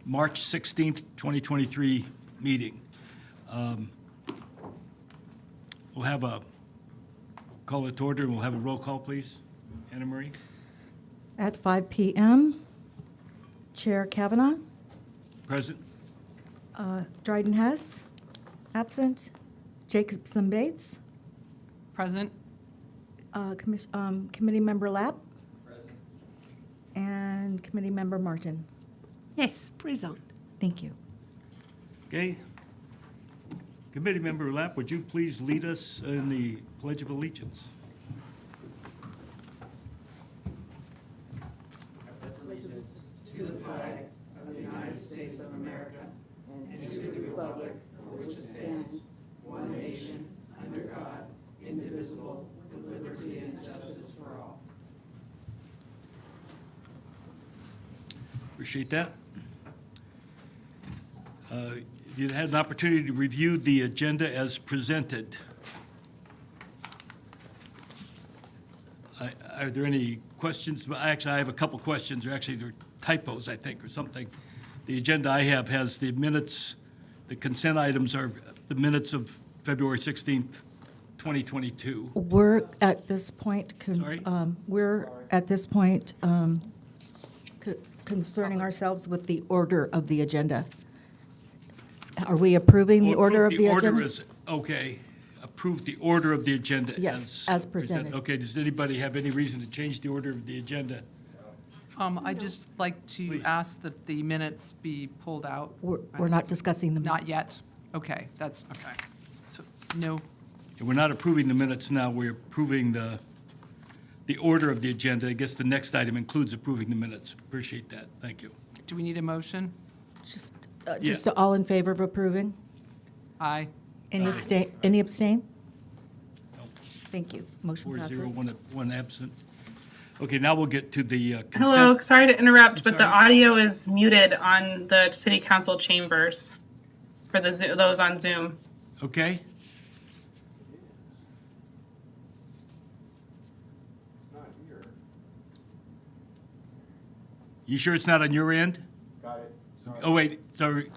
March 16th, 2023 meeting. We'll have a call it to order, and we'll have a roll call, please. Anna Marie? At 5 p.m., Chair Kavanaugh, Present? Dryden Hess, absent, Jacobson Bates, Present. Committee Member Lapp, present, and Committee Member Martin. Yes, present. Thank you. Okay. Committee Member Lapp, would you please lead us in the Pledge of Allegiance? Appreciate that. You had an opportunity to review the agenda as presented. Are there any questions? Well, actually, I have a couple questions, or actually they're typos, I think, or something. The agenda I have has the minutes, the consent items are the minutes of February 16th, 2022. We're at this point, Sorry? Concerning ourselves with the order of the agenda. Are we approving the order of the agenda? The order is, okay. Approve the order of the agenda. Yes, as presented. Okay, does anybody have any reason to change the order of the agenda? I'd just like to Please. ask that the minutes be pulled out. We're not discussing them. Not yet? Okay, that's, okay. So, no, We're not approving the minutes now, we're approving the order of the agenda. I guess the next item includes approving the minutes. Appreciate that, thank you. do we need a motion? Just all in favor of approving? Aye. Any abstain? Any abstain? Thank you. Motion 4-0, passes. one absent. Okay, now we'll get to the consent. Hello, sorry to interrupt, but the sorry. audio is muted on the city council chambers for those on Zoom. Okay, you sure it's not on your end? Got it. Sorry. Oh, wait, sorry,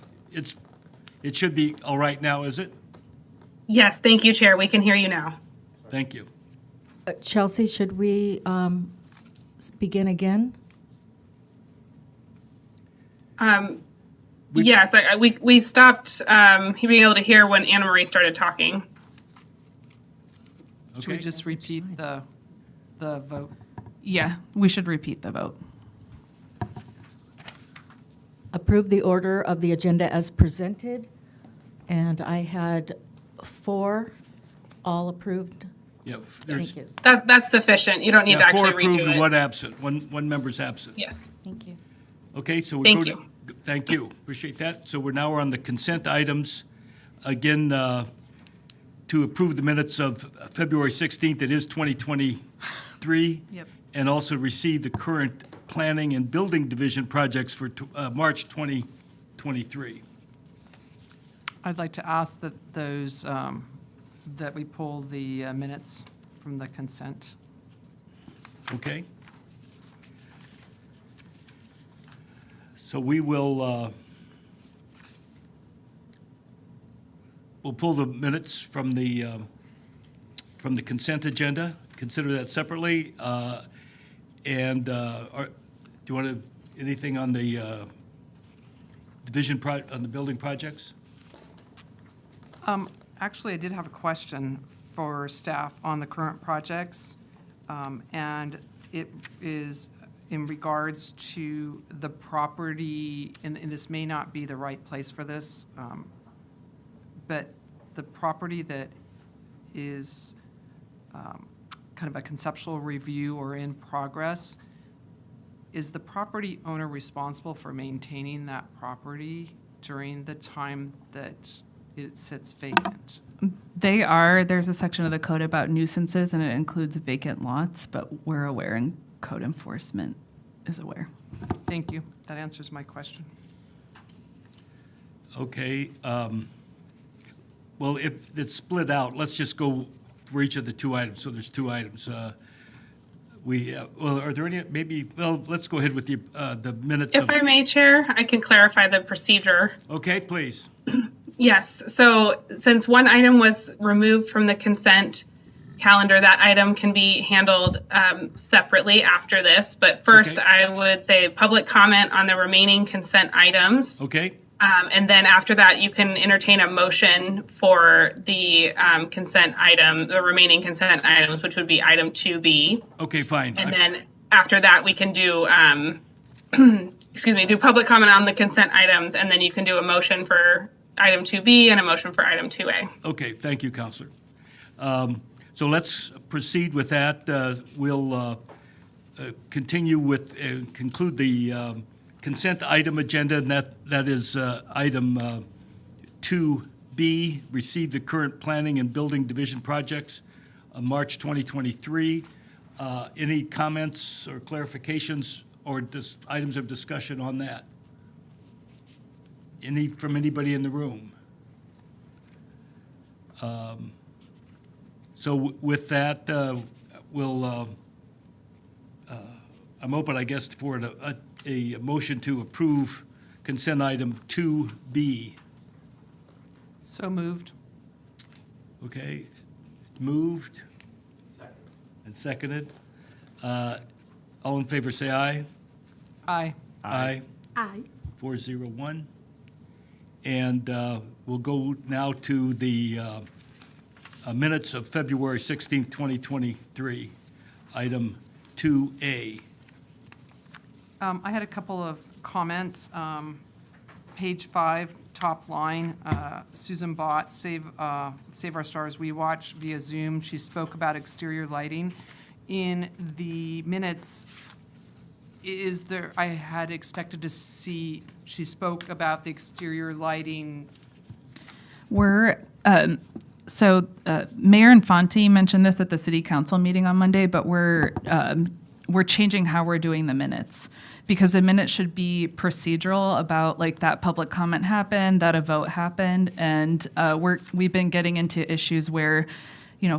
it should be all right now, is it? Yes, thank you, Chair. We can hear you now. Thank you. Chelsea, should we begin again? Yes, we stopped being able to hear when Anna Marie started talking. Should we Okay. just repeat the vote? Yeah, we should repeat the vote. Approve the order of the agenda as presented, and I had 4, all approved. Yeah, Thank there's you. That's sufficient. You don't need to 4 actually approved redo and it. 1 absent, one member's absent. Yes. Thank you. Okay, so we Thank go to. Thank you, appreciate that. So we're now on the consent items. Again, to approve the minutes of February 16th, it is 2023. Yep. And also receive the current planning and building division projects for March 2023. I'd like to ask that those, that we pull the minutes from the consent. Okay? So we will, we'll pull the minutes from the consent agenda, consider that separately. And do you want to, anything on the on the building projects? Actually, I did have a question for staff on the current projects, and it is in regards to the property, and this may not be the right place for this, but the property that is kind of a conceptual review or in progress, is the property owner responsible for maintaining that property during the time that it sits vacant? They are, there's a section of the code about nuisances, and it includes vacant lots, but we're aware and code enforcement is aware. Thank you. That answers my question. Okay. Well, if it's split out, let's just go for each of the 2 items. So there's 2 items. Well, are there any, maybe, well, let's go ahead with the minutes If of, I may, Chair, I can clarify the procedure. okay, please. Yes, so since one item was removed from the consent calendar, that item can be handled separately after this. But first, Okay. I would say public comment on the remaining consent items. Okay, And then after that, you can entertain a motion for the consent item, the remaining consent items, which would be item 2B. okay, fine. And then after that, we can do, do public comment on the consent items, and then you can do a motion for item 2B and a motion for item 2A. Okay, thank you, Counselor. So let's proceed with that. We'll continue with, conclude the consent item agenda, and that is item 2B, receive the current planning and building division projects, March 2023. Any comments or clarifications or items of discussion on that? From anybody in the room? So with that, I'm open, I guess, for a motion to approve consent item 2B. So moved. Okay, moved. And seconded. All in favor, say aye. Aye. Aye. Aye. 401. And we'll go now to the minutes of February 16th, 2023, item 2A. I had a couple of comments. Page 5, top line, Susan Bott, Save Our Stars We Watch via Zoom. She spoke about exterior lighting. In the minutes, I had expected to see, she spoke about the exterior lighting. Mayor Infante mentioned this at the city council meeting on Monday, but we're changing how we're doing the minutes, because the minutes should be procedural about like that public comment happened, that a vote happened, and we've been getting into issues where,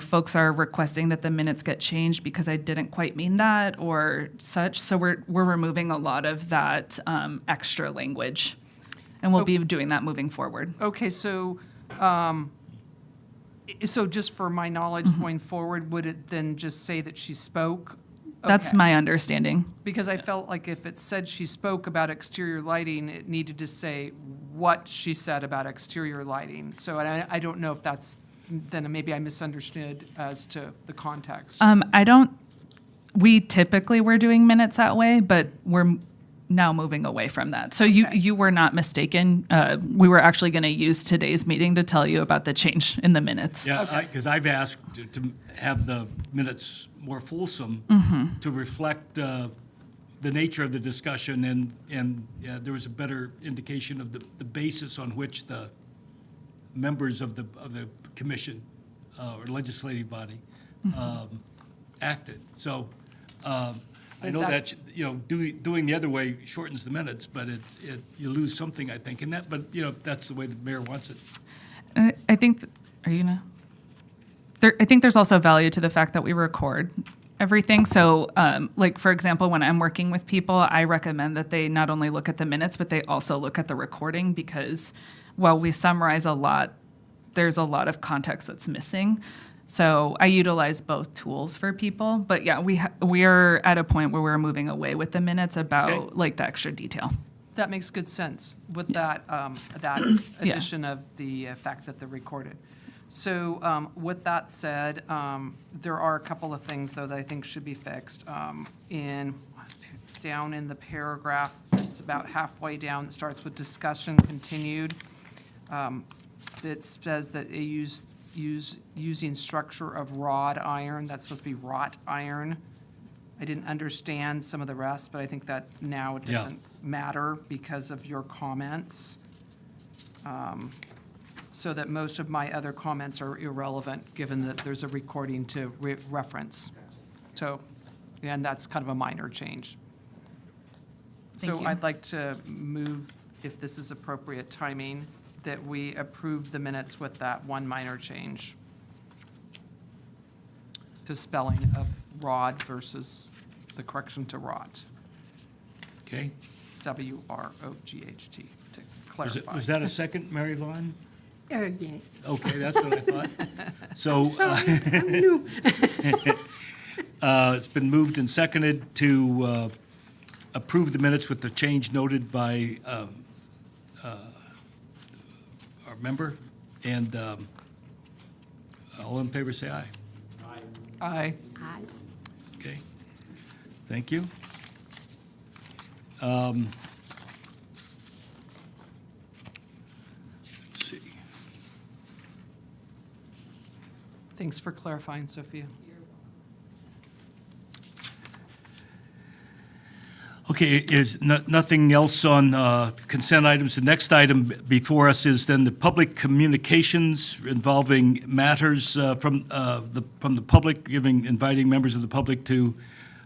folks are requesting that the minutes get changed because I didn't quite mean that or such. So we're removing a lot of that extra language, and we'll be doing that moving forward. Okay, so just for my knowledge going forward, would it then just say that she spoke? That's Okay. my understanding. Because I felt like if it said she spoke about exterior lighting, it needed to say what she said about exterior lighting. So I don't know if that's, then maybe I misunderstood as to the context. We typically were doing minutes that way, but we're now moving away from that. So Okay. you were not mistaken. We were actually going to use today's meeting to tell you about the change in the minutes. Yeah, because I've asked to have the minutes more fulsome to reflect the nature of the discussion, and there was a better indication of the basis on which the members of the commission or legislative body acted. So I know that doing the other way shortens the minutes, but you lose something, I think, in that. But that's the way the mayor wants it. I think, are you gonna? I think there's also value to the fact that we record everything. So, like, for example, when I'm working with people, I recommend that they not only look at the minutes, but they also look at the recording, because while we summarize a lot, there's a lot of context that's missing. So I utilize both tools for people. But yeah, we are at a point where we're moving away with the minutes about Okay. like the extra detail. That makes good sense with that addition of the fact that they're recorded. So with that said, there are a couple of things, though, that I think should be fixed. Down in the paragraph, it's about halfway down, it starts with discussion continued. It says that they using structure of wrought iron, that's supposed to be wrought iron. I didn't understand some of the rest, but I think that now it Yeah. doesn't matter because of your comments. So that most of my other comments are irrelevant, given that there's a recording to reference. So, and that's kind of a minor change. Thank So you. I'd like to move, if this is appropriate timing, that we approve the minutes with that one minor change to spelling of rod versus the correction to rot, Okay? WROGHT, to Was clarify. that a second, Mary Vaughn? Yes. Okay, that's what I thought. So Sorry, I'm new. it's been moved and seconded to approve the minutes with the change noted by our member. And all in favor, say aye. Aye. Aye. Okay, thank you. Let's see. Thanks for clarifying, Sophia. Okay, is nothing else on consent items. The next item before us is then the public communications involving matters from the public, inviting members of the public to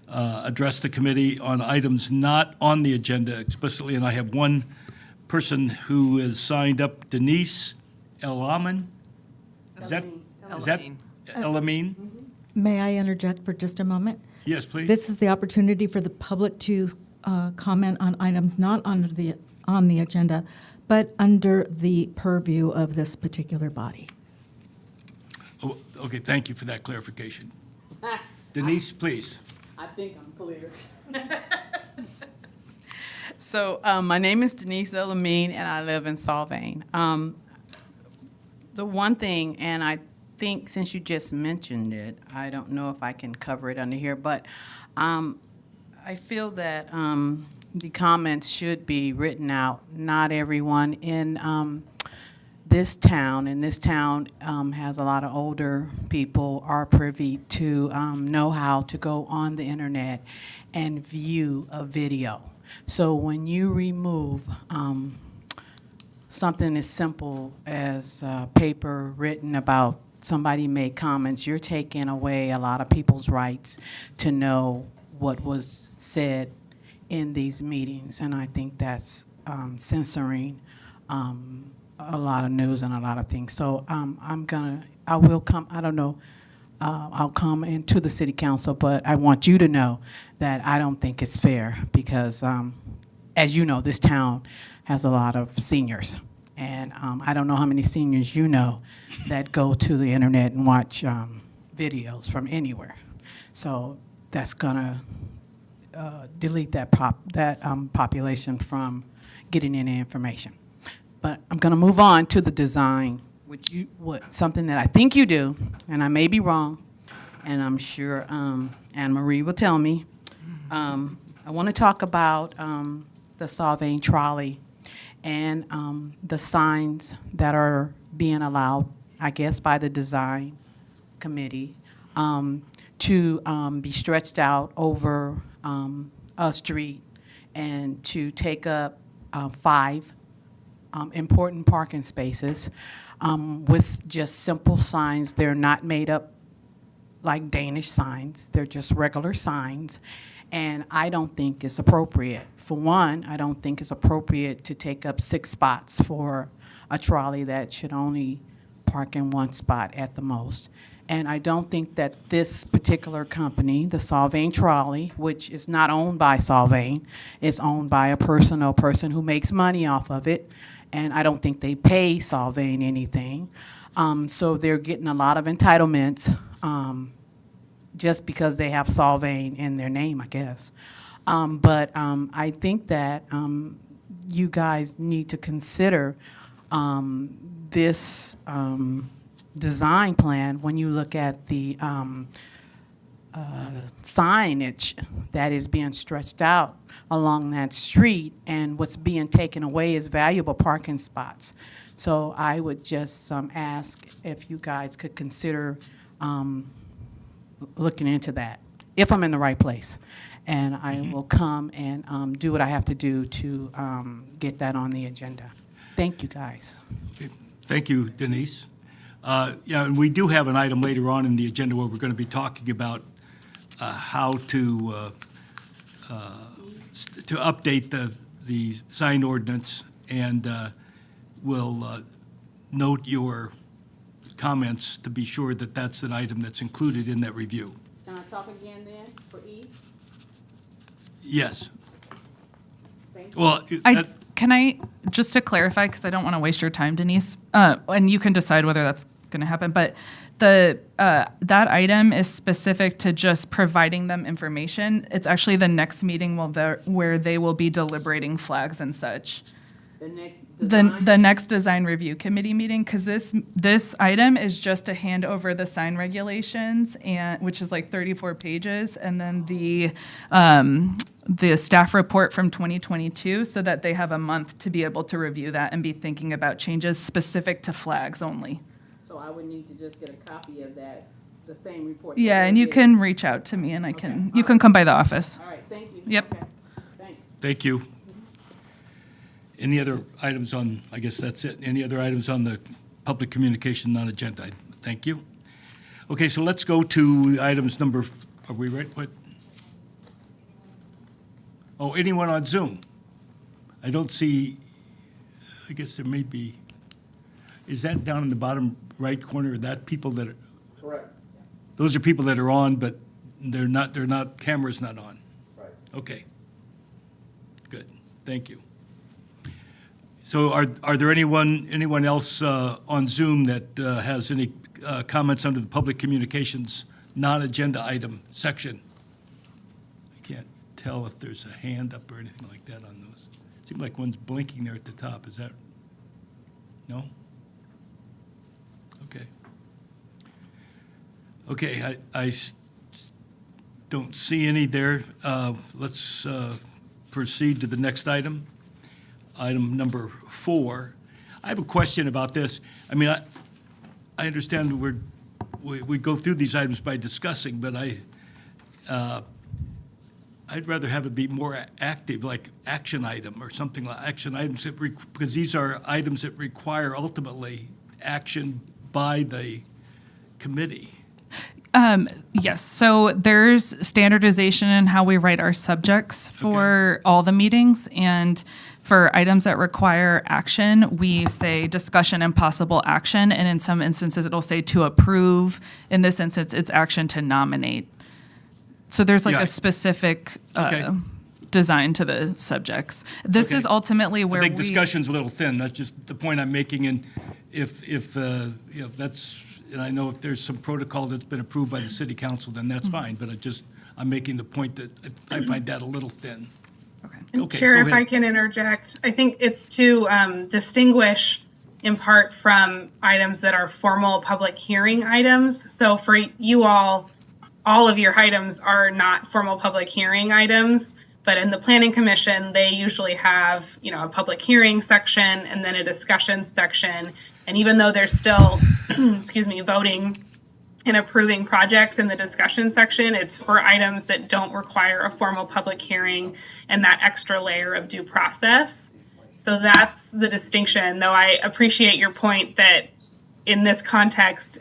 address the committee on items not on the agenda explicitly. And I have one person who is signed up, Denise Elamin. Is that Elamine? May I interject for just a moment? Yes, please. This is the opportunity for the public to comment on items not on the agenda, but under the purview of this particular body. Oh, okay, thank you for that clarification. Denise, please. I think I'm clear. So my name is Denise Elamine, and I live in Solvang. The one thing, and I think since you just mentioned it, I don't know if I can cover it under here, but I feel that the comments should be written out. Not everyone in this town has a lot of older people are privy to know how to go on the internet and view a video. So when you remove something as simple as paper written about somebody made comments, you're taking away a lot of people's rights to know what was said in these meetings, and I think that's censoring a lot of news and a lot of things. So I will come, I don't know, I'll come into the city council, but I want you to know that I don't think it's fair because, as you know, this town has a lot of seniors. And I don't know how many seniors you know that go to the internet and watch videos from anywhere. So that's gonna delete that population from getting any information. But I'm gonna move on to the design, something that I think you do, and I may be wrong, and I'm sure Anne Marie will tell me. I want to talk about the Solvang trolley and the signs that are being allowed, I guess, by the design committee to be stretched out over a street and to take up 5 important parking spaces with just simple signs. They're not made up like Danish signs. They're just regular signs. And I don't think it's appropriate. For one, I don't think it's appropriate to take up 6 spots for a trolley that should only park in 1 spot at the most. And I don't think that this particular company, the Solvang Trolley, which is not owned by Solvang, it's owned by a person who makes money off of it. And I don't think they pay Solvang anything. So they're getting a lot of entitlements just because they have Solvang in their name, I guess. But I think that you guys need to consider this design plan when you look at the signage that is being stretched out along that street, and what's being taken away is valuable parking spots. So I would just ask if you guys could consider looking into that, if I'm in the right place. And I will come and do what I have to do to get that on the agenda. Thank you, guys. Okay. Thank you, Denise. Yeah, and we do have an item later on in the agenda where we're going to be talking about how to update the sign ordinance, and we'll note your comments to be sure that that's an item that's included in that review. Can I talk again then for E? Yes. Thank you. Well, Can I, just to clarify, because I don't want to waste your time, Denise, and you can decide whether that's going to happen, but that item is specific to just providing them information. It's actually the next meeting where they will be deliberating flags and such. The next The next design review committee meeting, because this item is just to hand over the sign regulations, and which is like 34 pages, and then the staff report from 2022, so that they have a month to be able to review that and be thinking about changes specific to flags only. So I would need to just get a copy of that, the same report. Yeah, and you can reach out to me, and you can come by the office. All right, thank you. Yep. Okay, thanks. thank you. Any other items on, I guess that's it. Any other items on the public communication non-agenda? Thank you. Okay, so let's go to items number, are we ready? What? Oh, anyone on Zoom? I don't see, I guess there may be, is that down in the bottom right corner? Are that people that are? Correct. Those are people that are on, but they're not, camera's not on. Right. Okay. Good, thank you. So are there anyone else on Zoom that has any comments under the public communications non-agenda item section? I can't tell if there's a hand up or anything like that on those. It seems like one's blinking there at the top. Is that? No? Okay. Okay, I don't see any there. Let's proceed to the next item. Item number 4. I have a question about this. I mean, I understand we go through these items by discussing, but I'd rather have it be more active, like action item or something like action items, because these are items that require ultimately action by the committee. Yes, so there's standardization in how we write our subjects for all the meetings, and for items that require action, we say discussion and possible action, and in some instances, it'll say to approve. In this instance, it's action to nominate. So there's like Yeah. a specific Okay. design to the subjects. This Okay. is ultimately where I think we. discussion's a little thin. That's just the point I'm making. And if that's, and I know if there's some protocol that's been approved by the city council, then that's fine. But I'm making the point that I find that a little thin. Okay. And Okay, Chair, go if I ahead. can interject, I think it's to distinguish in part from items that are formal public hearing items. So for you all of your items are not formal public hearing items, but in the Planning Commission, they usually have, a public hearing section and then a discussion section. And even though they're still, voting and approving projects in the discussion section, it's for items that don't require a formal public hearing and that extra layer of due process. So that's the distinction, though I appreciate your point that in this context,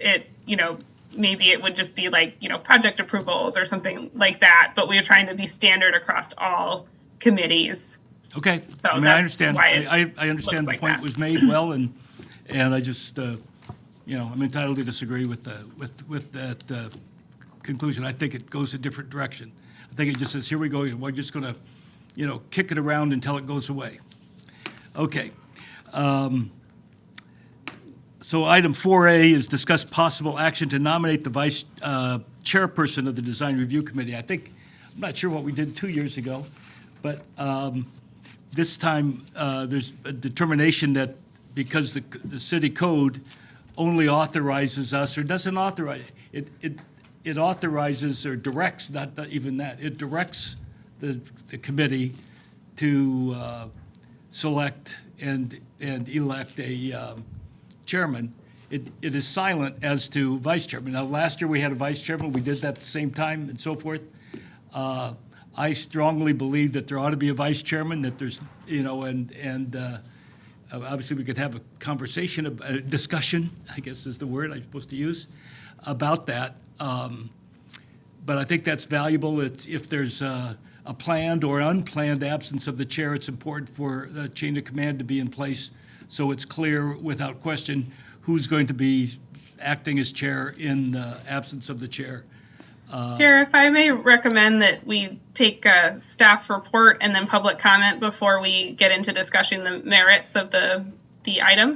maybe it would just be like, project approvals or something like that, but we're trying to be standard across all committees. Okay, So I mean, I that's understand, why it I understand the looks like point that. was made well, and I just, I'm entitled to disagree with that conclusion. I think it goes a different direction. I think it just says, here we go, we're just gonna, kick it around until it goes away. Okay. So item 4A is discuss possible action to nominate the vice chairperson of the Design Review Committee. I'm not sure what we did 2 years ago, but this time there's a determination that because the city code only authorizes us, or doesn't authorize, it authorizes or directs, not even that, it directs the committee to select and elect a chairman. It is silent as to vice chairman. Now, last year we had a vice chairman. We did that at the same time and so forth. I strongly believe that there ought to be a vice chairman, that there's, obviously we could have a conversation, a discussion, I guess is the word I'm supposed to use, about that. But I think that's valuable. If there's a planned or unplanned absence of the chair, it's important for the chain of command to be in place so it's clear without question who's going to be acting as chair in the absence of the chair. Chair, if I may recommend that we take a staff report and then public comment before we get into discussing the merits of the item.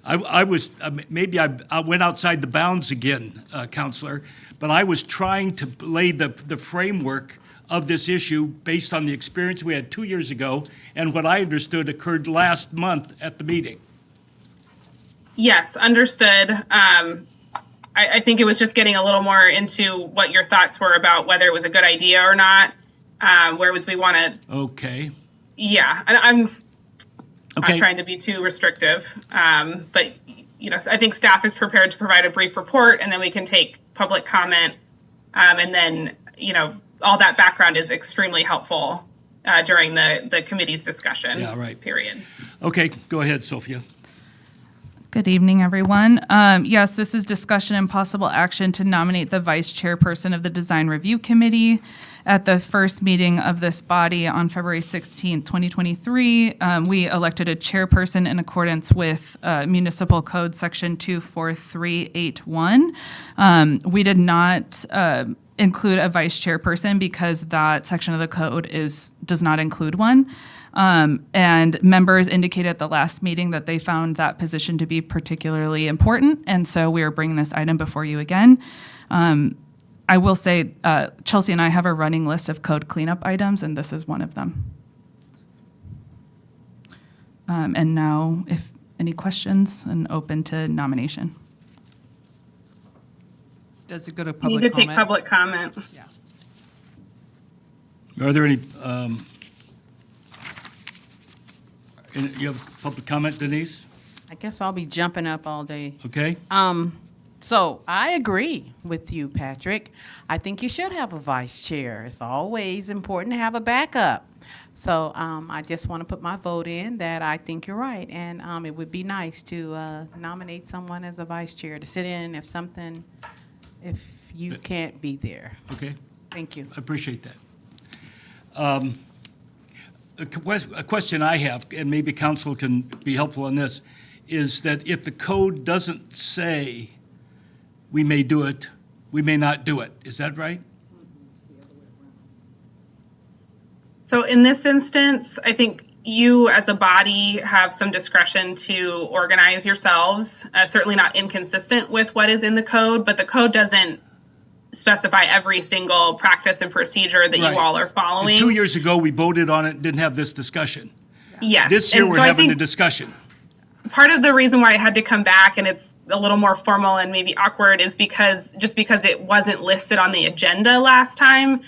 I was, maybe I went outside the bounds again, Counselor, but I was trying to lay the framework of this issue based on the experience we had 2 years ago and what I understood occurred last month at the meeting. Yes, understood. I think it was just getting a little more into what your thoughts were about whether it was a good idea or not. Whereas we want to, Okay. yeah, I'm Okay. not trying to be too restrictive. But, you know, I think staff is prepared to provide a brief report and then we can take public comment. And then, you know, all that background is extremely helpful during the committee's discussion Yeah, right. period. Okay, go ahead, Sophia. Good evening, everyone. Yes, this is discussion and possible action to nominate the vice chairperson of the Design Review Committee. At the first meeting of this body on February 16th, 2023, we elected a chairperson in accordance with Municipal Code Section 24381. We did not include a vice chairperson because that section of the code does not include one. And members indicated at the last meeting that they found that position to be particularly important, and so we are bringing this item before you again. I will say, Chelsea and I have a running list of code cleanup items, and this is one of them. And now, if any questions, and open to nomination. Does it go to We public need to take comment? public comment. Yeah. Are there any, you have public comment, Denise? I guess I'll be jumping up all day. Okay? So I agree with you, Patrick. I think you should have a vice chair. It's always important to have a backup. So I just want to put my vote in that I think you're right. And it would be nice to nominate someone as a vice chair to sit in if you can't be there. Okay, Thank you. I appreciate that. A question I have, and maybe council can be helpful on this, is that if the code doesn't say we may do it, we may not do it. Is that right? So in this instance, I think you as a body have some discretion to organize yourselves, certainly not inconsistent with what is in the code, but the code doesn't specify every single practice and procedure that Right. you all are And following. 2 years ago, we voted on it and didn't have this discussion. Yes. This year, And we're so I having the think discussion. part of the reason why I had to come back and it's a little more formal and maybe awkward is because it wasn't listed on the agenda last time.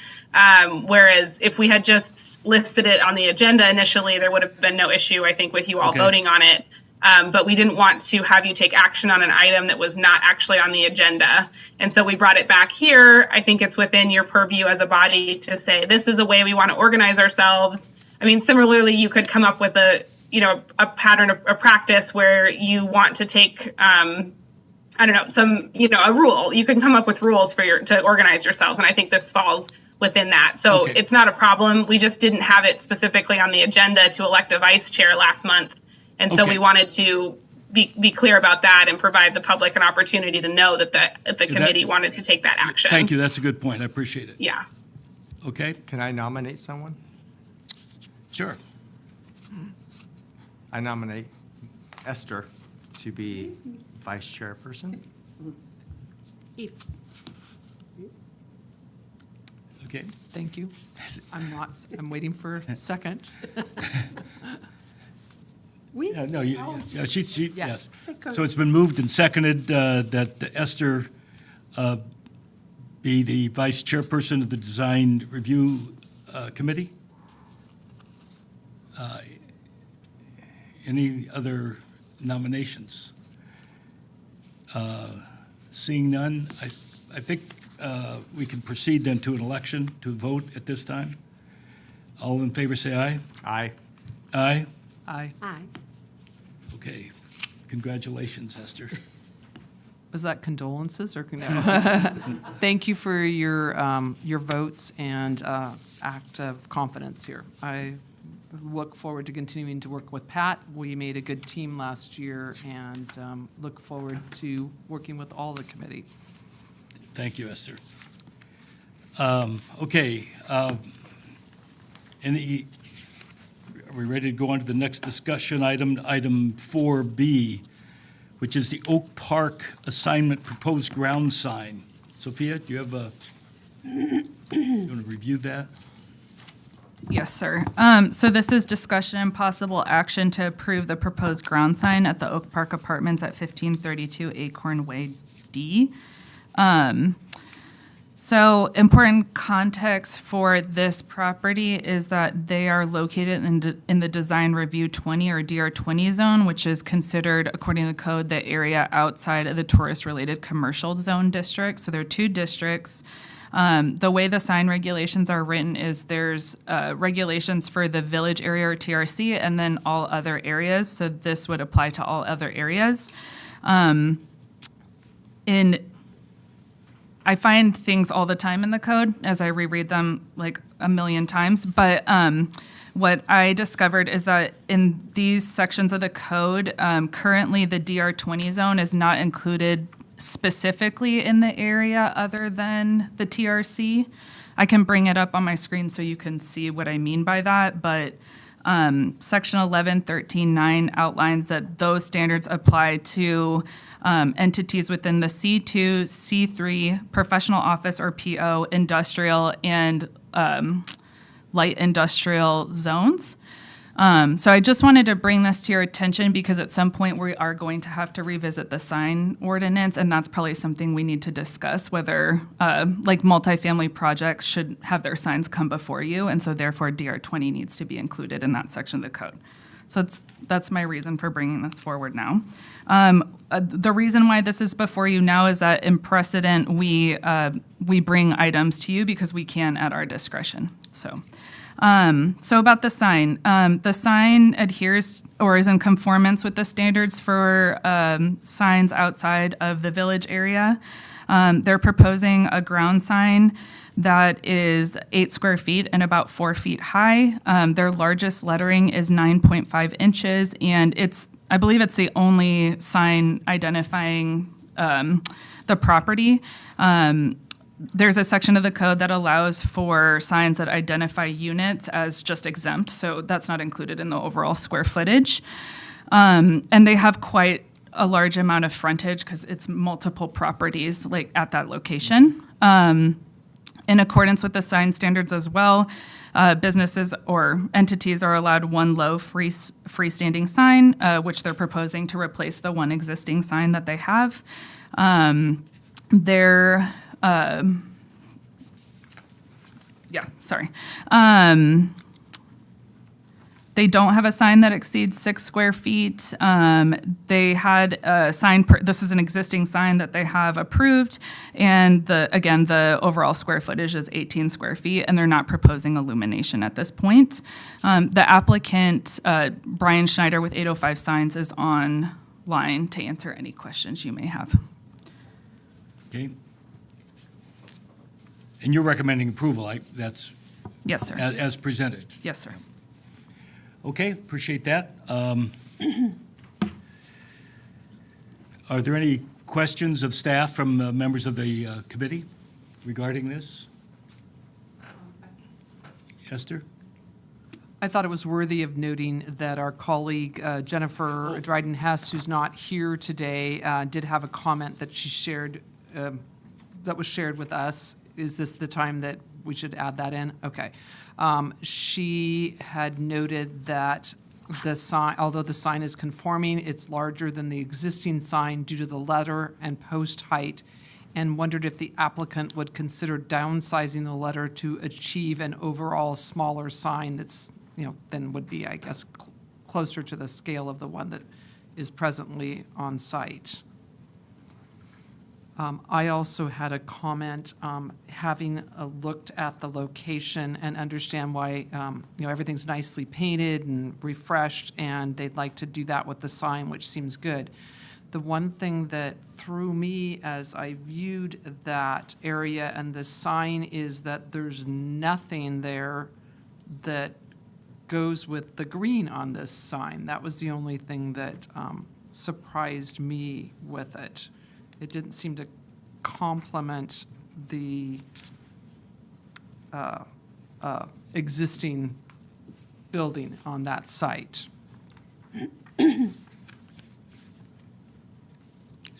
Whereas if we had just listed it on the agenda initially, there would have been no issue, I think, with you all Okay. voting on it. But we didn't want to have you take action on an item that was not actually on the agenda. And so we brought it back here. I think it's within your purview as a body to say, this is a way we want to organize ourselves. I mean, similarly, you could come up with a pattern of a practice where you want to take, a rule. You can come up with rules to organize yourselves. And I think this falls within that. So Okay. it's not a problem. We just didn't have it specifically on the agenda to elect a vice chair last month. And so Okay. we wanted to be clear about that and provide the public an opportunity to know that the committee wanted to take that action. Thank you, that's a good point, I appreciate it. Yeah. Okay, Can I nominate someone? sure. I nominate Esther to be vice chairperson. If, Okay, Thank you. I'm waiting for a second. we, yeah, no, yeah, she, Yeah. yes. Second. So it's been moved and seconded that Esther be the vice chairperson of the Design Review Committee. Any other nominations? Seeing none, I think we can proceed then to an election, to vote at this time. All in favor, say aye. Aye. Aye? Aye. aye. Okay. Congratulations, Esther. Was that condolences or no? Thank you for your votes and act of confidence here. I look forward to continuing to work with Pat. We made a good team last year, and look forward to working with all the committee. Thank you, Esther. Okay. Are we ready to go on to the next discussion item, item 4B, which is the Oak Park assignment proposed ground sign? Sophia, do you have you want to review that? Yes, sir. So this is discussion and possible action to approve the proposed ground sign at the Oak Park Apartments at 1532 Acorn Way D. So important context for this property is that they are located in the Design Review 20 or DR20 zone, which is considered, according to the code, the area outside of the tourist-related commercial zone district. So there are two districts. The way the sign regulations are written is there's regulations for the village area or TRC and then all other areas. So this would apply to all other areas. I find things all the time in the code as I reread them like a million times. But what I discovered is that in these sections of the code, currently the DR20 zone is not included specifically in the area other than the TRC. I can bring it up on my screen so you can see what I mean by that, but Section 11.13.9 outlines that those standards apply to entities within the C2, C3, professional office or PO, industrial, and light industrial zones. So I just wanted to bring this to your attention because at some point we are going to have to revisit the sign ordinance, and that's probably something we need to discuss, whether like multifamily projects should have their signs come before you, and so therefore DR20 needs to be included in that section of the code. So that's my reason for bringing this forward now. The reason why this is before you now is that in precedent, we bring items to you because we can at our discretion. So about the sign adheres or is in conformance with the standards for signs outside of the village area. They're proposing a ground sign that is 8 square feet and about 4 feet high. Their largest lettering is 9.5 inches, and I believe it's the only sign identifying the property. There's a section of the code that allows for signs that identify units as just exempt, so that's not included in the overall square footage. And they have quite a large amount of frontage because it's multiple properties like at that location. In accordance with the sign standards as well, businesses or entities are allowed one low freestanding sign, which they're proposing to replace the one existing sign that they have. They don't have a sign that exceeds 6 square feet. They had a sign, this is an existing sign that they have approved, and the overall square footage is 18 square feet, and they're not proposing illumination at this point. The applicant, Brian Schneider with 805 Signs, is online to answer any questions you may have. Okay. And you're recommending approval, that's Yes, sir. as presented? Yes, sir. Okay, appreciate that. Are there any questions of staff from members of the committee regarding this? Esther? I thought it was worthy of noting that our colleague Jennifer Dryden-Hess, who's not here today, did have a comment that she shared, that was shared with us. Is this the time that we should add that in? Okay. She had noted that the sign, although the sign is conforming, it's larger than the existing sign due to the letter and post height, and wondered if the applicant would consider downsizing the letter to achieve an overall smaller sign that's, then would be, I guess, closer to the scale of the one that is presently on site. I also had a comment, having looked at the location and understand why, everything's nicely painted and refreshed, and they'd like to do that with the sign, which seems good. The one thing that threw me as I viewed that area and the sign is that there's nothing there that goes with the green on this sign. That was the only thing that surprised me with it. It didn't seem to complement the existing building on that site.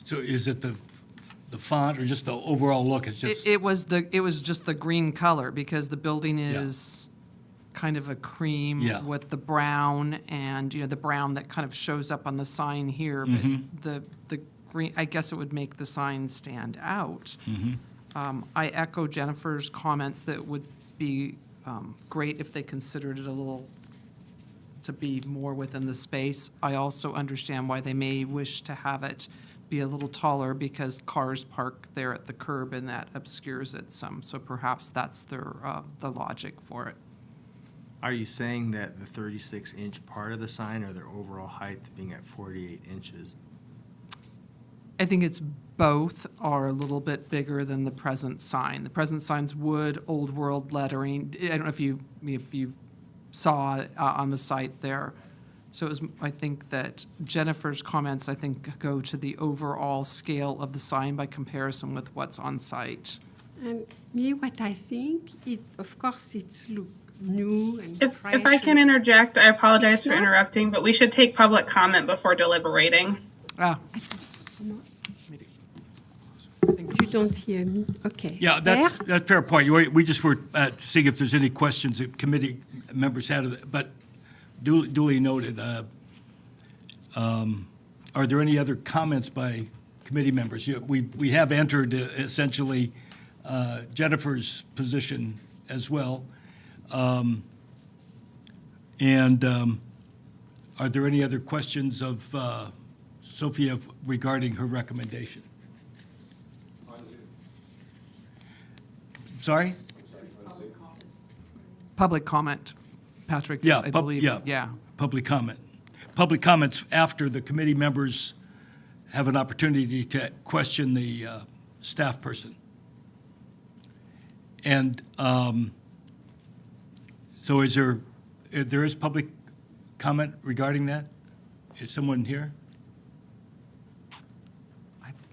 So is it the font or just the overall look? It's just, It was just the green color, because the building is kind of a cream Yeah. with the brown, and, the brown that kind of shows up on the sign here. But the green, I guess it would make the sign stand out. I echo Jennifer's comments that it would be great if they considered it a little, to be more within the space. I also understand why they may wish to have it be a little taller, because cars park there at the curb and that obscures it some. So perhaps that's their, the logic for it. Are you saying that the 36-inch part of the sign or their overall height being at 48 inches? I think it's both are a little bit bigger than the present sign. The present sign's wood, old world lettering. I don't know if you saw on the site there. So it was, I think that Jennifer's comments, I think, go to the overall scale of the sign by comparison with what's on site. And me, what I think, of course, it's look new and If fresh. I can interject, I apologize It's for not- interrupting, but we should take public comment before deliberating. Ah, You don't hear me? Okay. yeah, There? that's a fair point. We just were seeing if there's any questions that committee members had of it, but duly noted. Are there any other comments by committee members? We have entered essentially Jennifer's position as well. And are there any other questions of Sophia regarding her recommendation? Sorry? public comment, Patrick, Yeah, I pub- believe. yeah. Yeah. Public comment. Public comments after the committee members have an opportunity to question the staff person. And so there is public comment regarding that? Is someone here?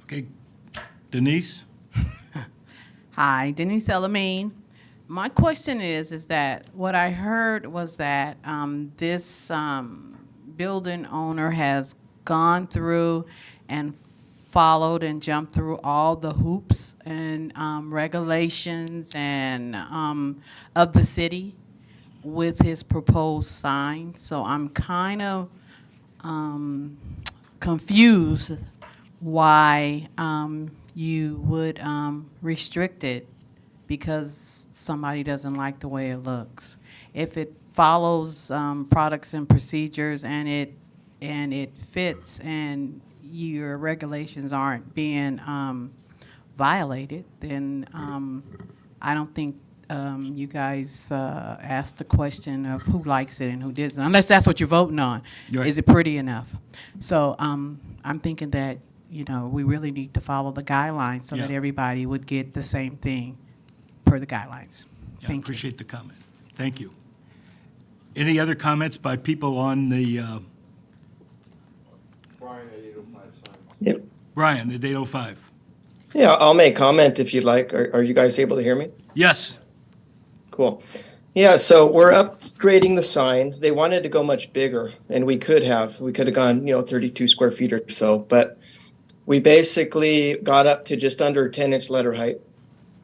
Okay, Denise? Hi, Denise Elamine. My question is that what I heard was that this building owner has gone through and followed and jumped through all the hoops and regulations and of the city with his proposed sign. So I'm kind of confused why you would restrict it because somebody doesn't like the way it looks. If it follows products and procedures and it fits and your regulations aren't being violated, then I don't think you guys asked the question of who likes it and who doesn't, unless that's what you're voting on. Right. Is it pretty enough? So I'm thinking that, we really need to follow the guidelines so that Yeah. everybody would get the same thing per the guidelines. Yeah, Thank you. appreciate the comment. Thank you. Any other comments by people on the, Yep. Brian at 8:05? Yeah, I'll make comment if you'd like. Are you guys able to hear me? Yes, Cool. Yeah, so we're upgrading the sign. They wanted to go much bigger, and we could have. We could have gone, 32 square feet or so, but we basically got up to just under 10-inch letter height,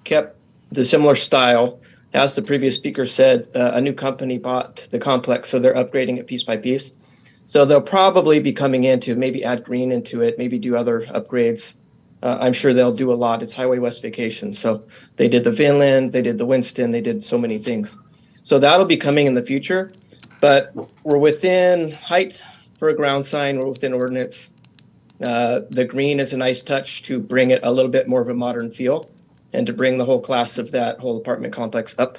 kept the similar style. As the previous speaker said, a new company bought the complex, so they're upgrading it piece by piece. So they'll probably be coming in to maybe add green into it, maybe do other upgrades. I'm sure they'll do a lot. It's Highway West Vacation. So they did the Vinland, they did the Winston, they did so many things. So that'll be coming in the future. But we're within height for a ground sign, we're within ordinance. The green is a nice touch to bring it a little bit more of a modern feel and to bring the whole class of that whole apartment complex up.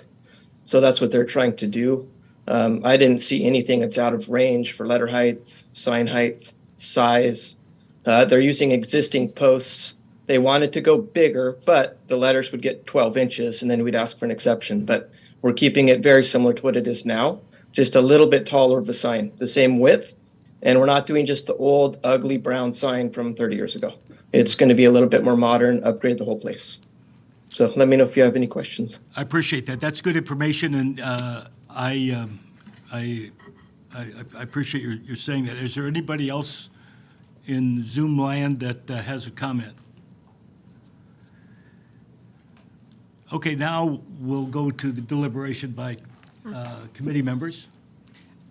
So that's what they're trying to do. I didn't see anything that's out of range for letter height, sign height, size. They're using existing posts. They wanted to go bigger, but the letters would get 12 inches and then we'd ask for an exception. But we're keeping it very similar to what it is now. just a little bit taller of a sign, the same width. And we're not doing just the old, ugly brown sign from 30 years ago. It's going to be a little bit more modern, upgrade the whole place. So let me know if you have any questions. I appreciate that. That's good information, and I appreciate your saying that. Is there anybody else in Zoom land that has a comment? Okay, now we'll go to the deliberation by committee members.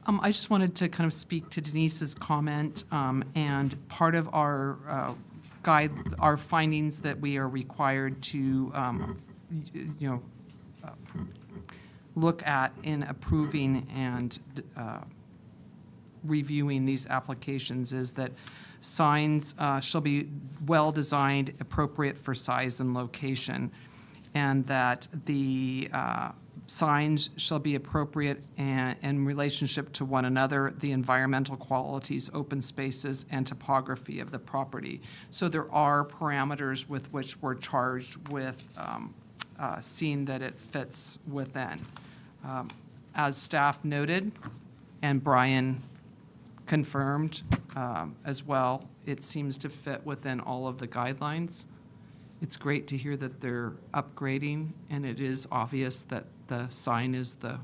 I just wanted to kind of speak to Denise's comment, and part of our our findings that we are required to, look at in approving and reviewing these applications is that signs shall be well-designed, appropriate for size and location, and that the signs shall be appropriate and in relationship to one another, the environmental qualities, open spaces, and topography of the property. So there are parameters with which we're charged with seeing that it fits within. As staff noted, and Brian confirmed as well, it seems to fit within all of the guidelines. It's great to hear that they're upgrading, and it is obvious that the sign is the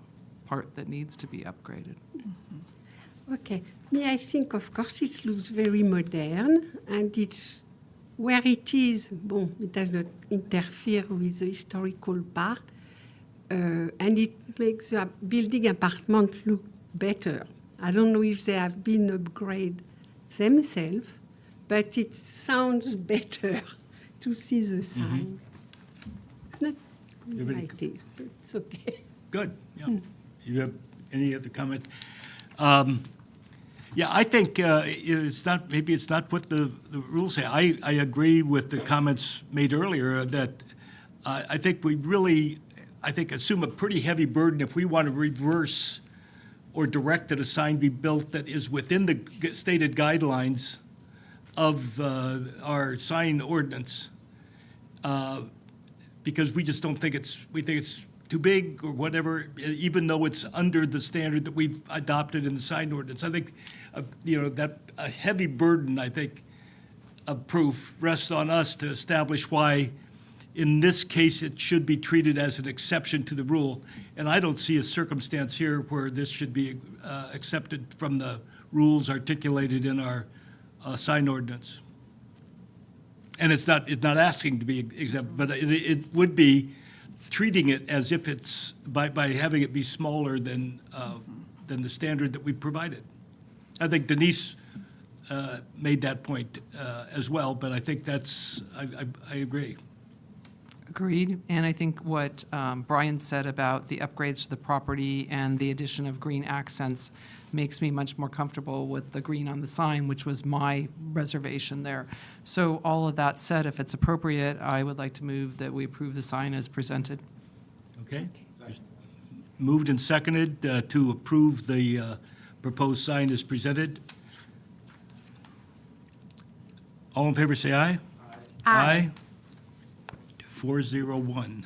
part that needs to be upgraded. Okay. Me, I think, of course, it looks very modern, and it's where it is, bon, it does not interfere with the historical part, and it makes the building apartment look better. I don't know if they have been upgraded themselves, but it sounds better to see the sign. It's not Everybody my taste, but it's okay. Good, yeah. You have any other comment? Yeah, I think it's not, maybe it's not what the rules say. I agree with the comments made earlier that I think we really, assume a pretty heavy burden if we want to reverse or direct that a sign be built that is within the stated guidelines of our sign ordinance. Because we just don't think we think it's too big or whatever, even though it's under the standard that we've adopted in the sign ordinance. I think, that a heavy burden, I think, of proof rests on us to establish why, in this case, it should be treated as an exception to the rule. And I don't see a circumstance here where this should be accepted from the rules articulated in our sign ordinance. And it's not asking to be exempt, but it would be treating it as if it's, by having it be smaller than the standard that we provided. I think Denise made that point as well, but I think I agree. Agreed, and I think what Brian said about the upgrades to the property and the addition of green accents makes me much more comfortable with the green on the sign, which was my reservation there. So all of that said, if it's appropriate, I would like to move that we approve the sign as presented. Okay? Moved and seconded to approve the proposed sign as presented. All in favor, say aye. Aye. 401.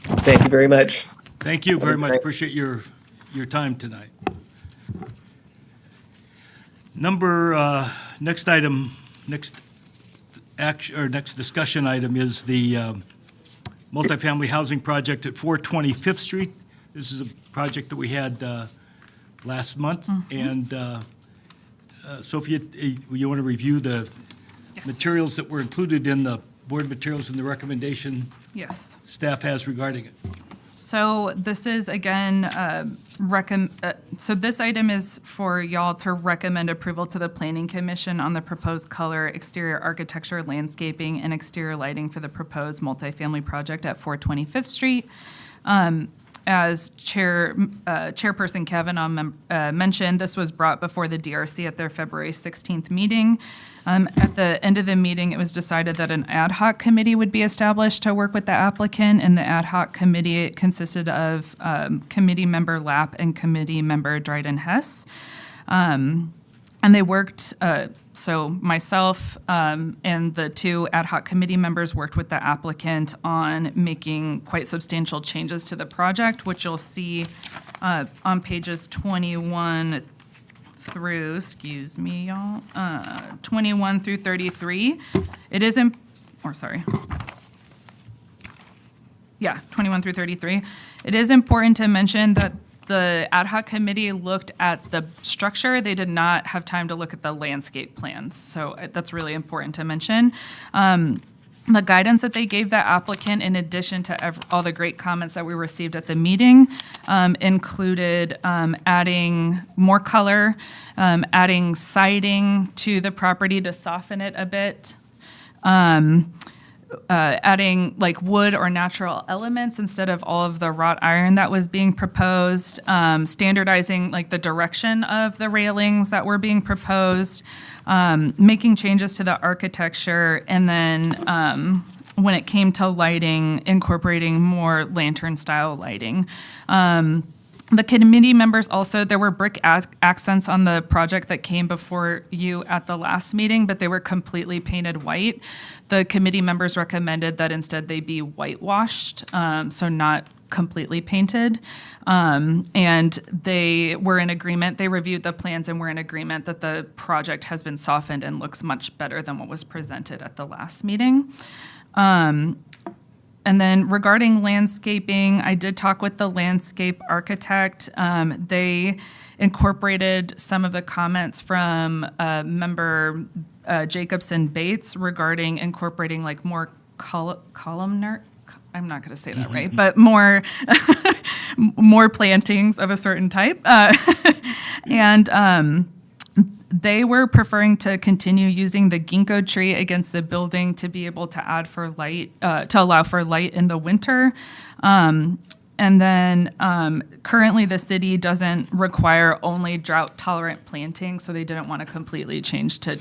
Thank you very much. Thank you very much. Okay. Appreciate your time tonight. Next item, next discussion item is the multifamily housing project at 420 Fifth Street. This is a project that we had last month. And Sophia, you want to review the materials that were included in the board materials and the recommendation Yes. staff has regarding it? So this is, again, so this item is for y'all to recommend approval to the Planning Commission on the proposed color, exterior architecture, landscaping, and exterior lighting for the proposed multifamily project at 420 Fifth Street. As Chairperson Kavanaugh mentioned, this was brought before the DRC at their February 16th meeting. At the end of the meeting, it was decided that an ad hoc committee would be established to work with the applicant, and the ad hoc committee consisted of committee member Lapp and committee member Dryden Hess. And they worked So myself and the two ad hoc committee members worked with the applicant on making quite substantial changes to the project, which you'll see on pages 21 through, excuse me, y'all, 21 through 33. It is, yeah, 21 through 33. It is important to mention that the ad hoc committee looked at the structure. They did not have time to look at the landscape plans. So that's really important to mention. The guidance that they gave the applicant, in addition to all the great comments that we received at the meeting, included adding more color, adding siding to the property to soften it a bit, adding like wood or natural elements instead of all of the wrought iron that was being proposed, standardizing like the direction of the railings that were being proposed, making changes to the architecture, and then when it came to lighting, incorporating more lantern-style lighting. The committee members also, there were brick accents on the project that came before you at the last meeting, but they were completely painted white. The committee members recommended that instead they be whitewashed, so not completely painted. And they were in agreement, they reviewed the plans and were in agreement that the project has been softened and looks much better than what was presented at the last meeting. And then regarding landscaping, I did talk with the landscape architect. They incorporated some of the comments from member Jacobson Bates regarding incorporating like more columnar, I'm not going to say that right, but more more plantings of a certain type. And they were preferring to continue using the ginkgo tree against the building to be able to add for light, to allow for light in the winter. And then currently the city doesn't require only drought-tolerant planting, so they didn't want to completely change to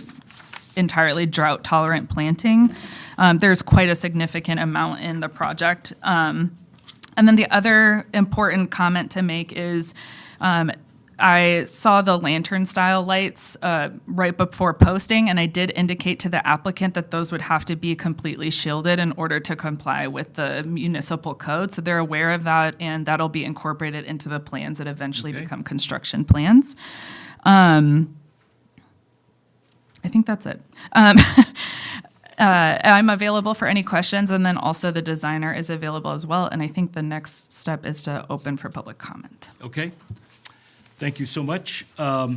entirely drought-tolerant planting. There's quite a significant amount in the project. And then the other important comment to make is I saw the lantern-style lights right before posting, and I did indicate to the applicant that those would have to be completely shielded in order to comply with the municipal code. So they're aware of that, and that'll be incorporated into the plans that eventually become construction plans. I think that's it. I'm available for any questions, and then also the designer is available as well. And I think the next step is to open for public comment. Okay. Thank you so much. Are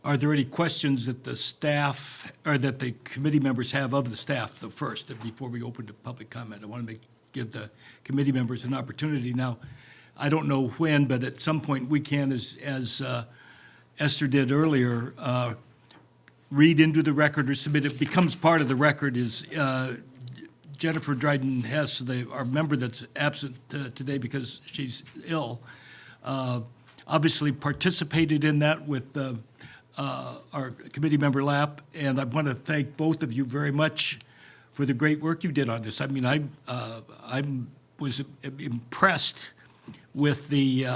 there any questions that the staff, or that the committee members have of the staff, though, first, before we open to public comment? I want to give the committee members an opportunity. Now, I don't know when, but at some point we can, as Esther did earlier, read into the record or submit. It becomes part of the record is Jennifer Dryden Hess, our member that's absent today because she's ill, obviously participated in that with our committee member Lapp, and I want to thank both of you very much for the great work you did on this. I mean, I was impressed with the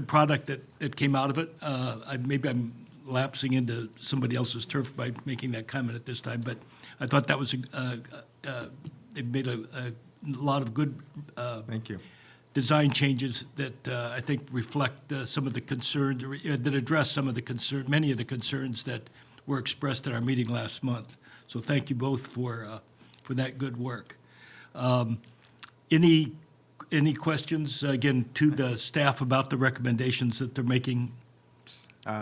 product that came out of it. Maybe I'm lapsing into somebody else's turf by making that comment at this time, but I thought that was they made a lot of good Thank you. design changes that I think reflect some of the concerns, that address some of the many of the concerns that were expressed at our meeting last month. So thank you both for that good work. Any questions, again, to the staff about the recommendations that they're making?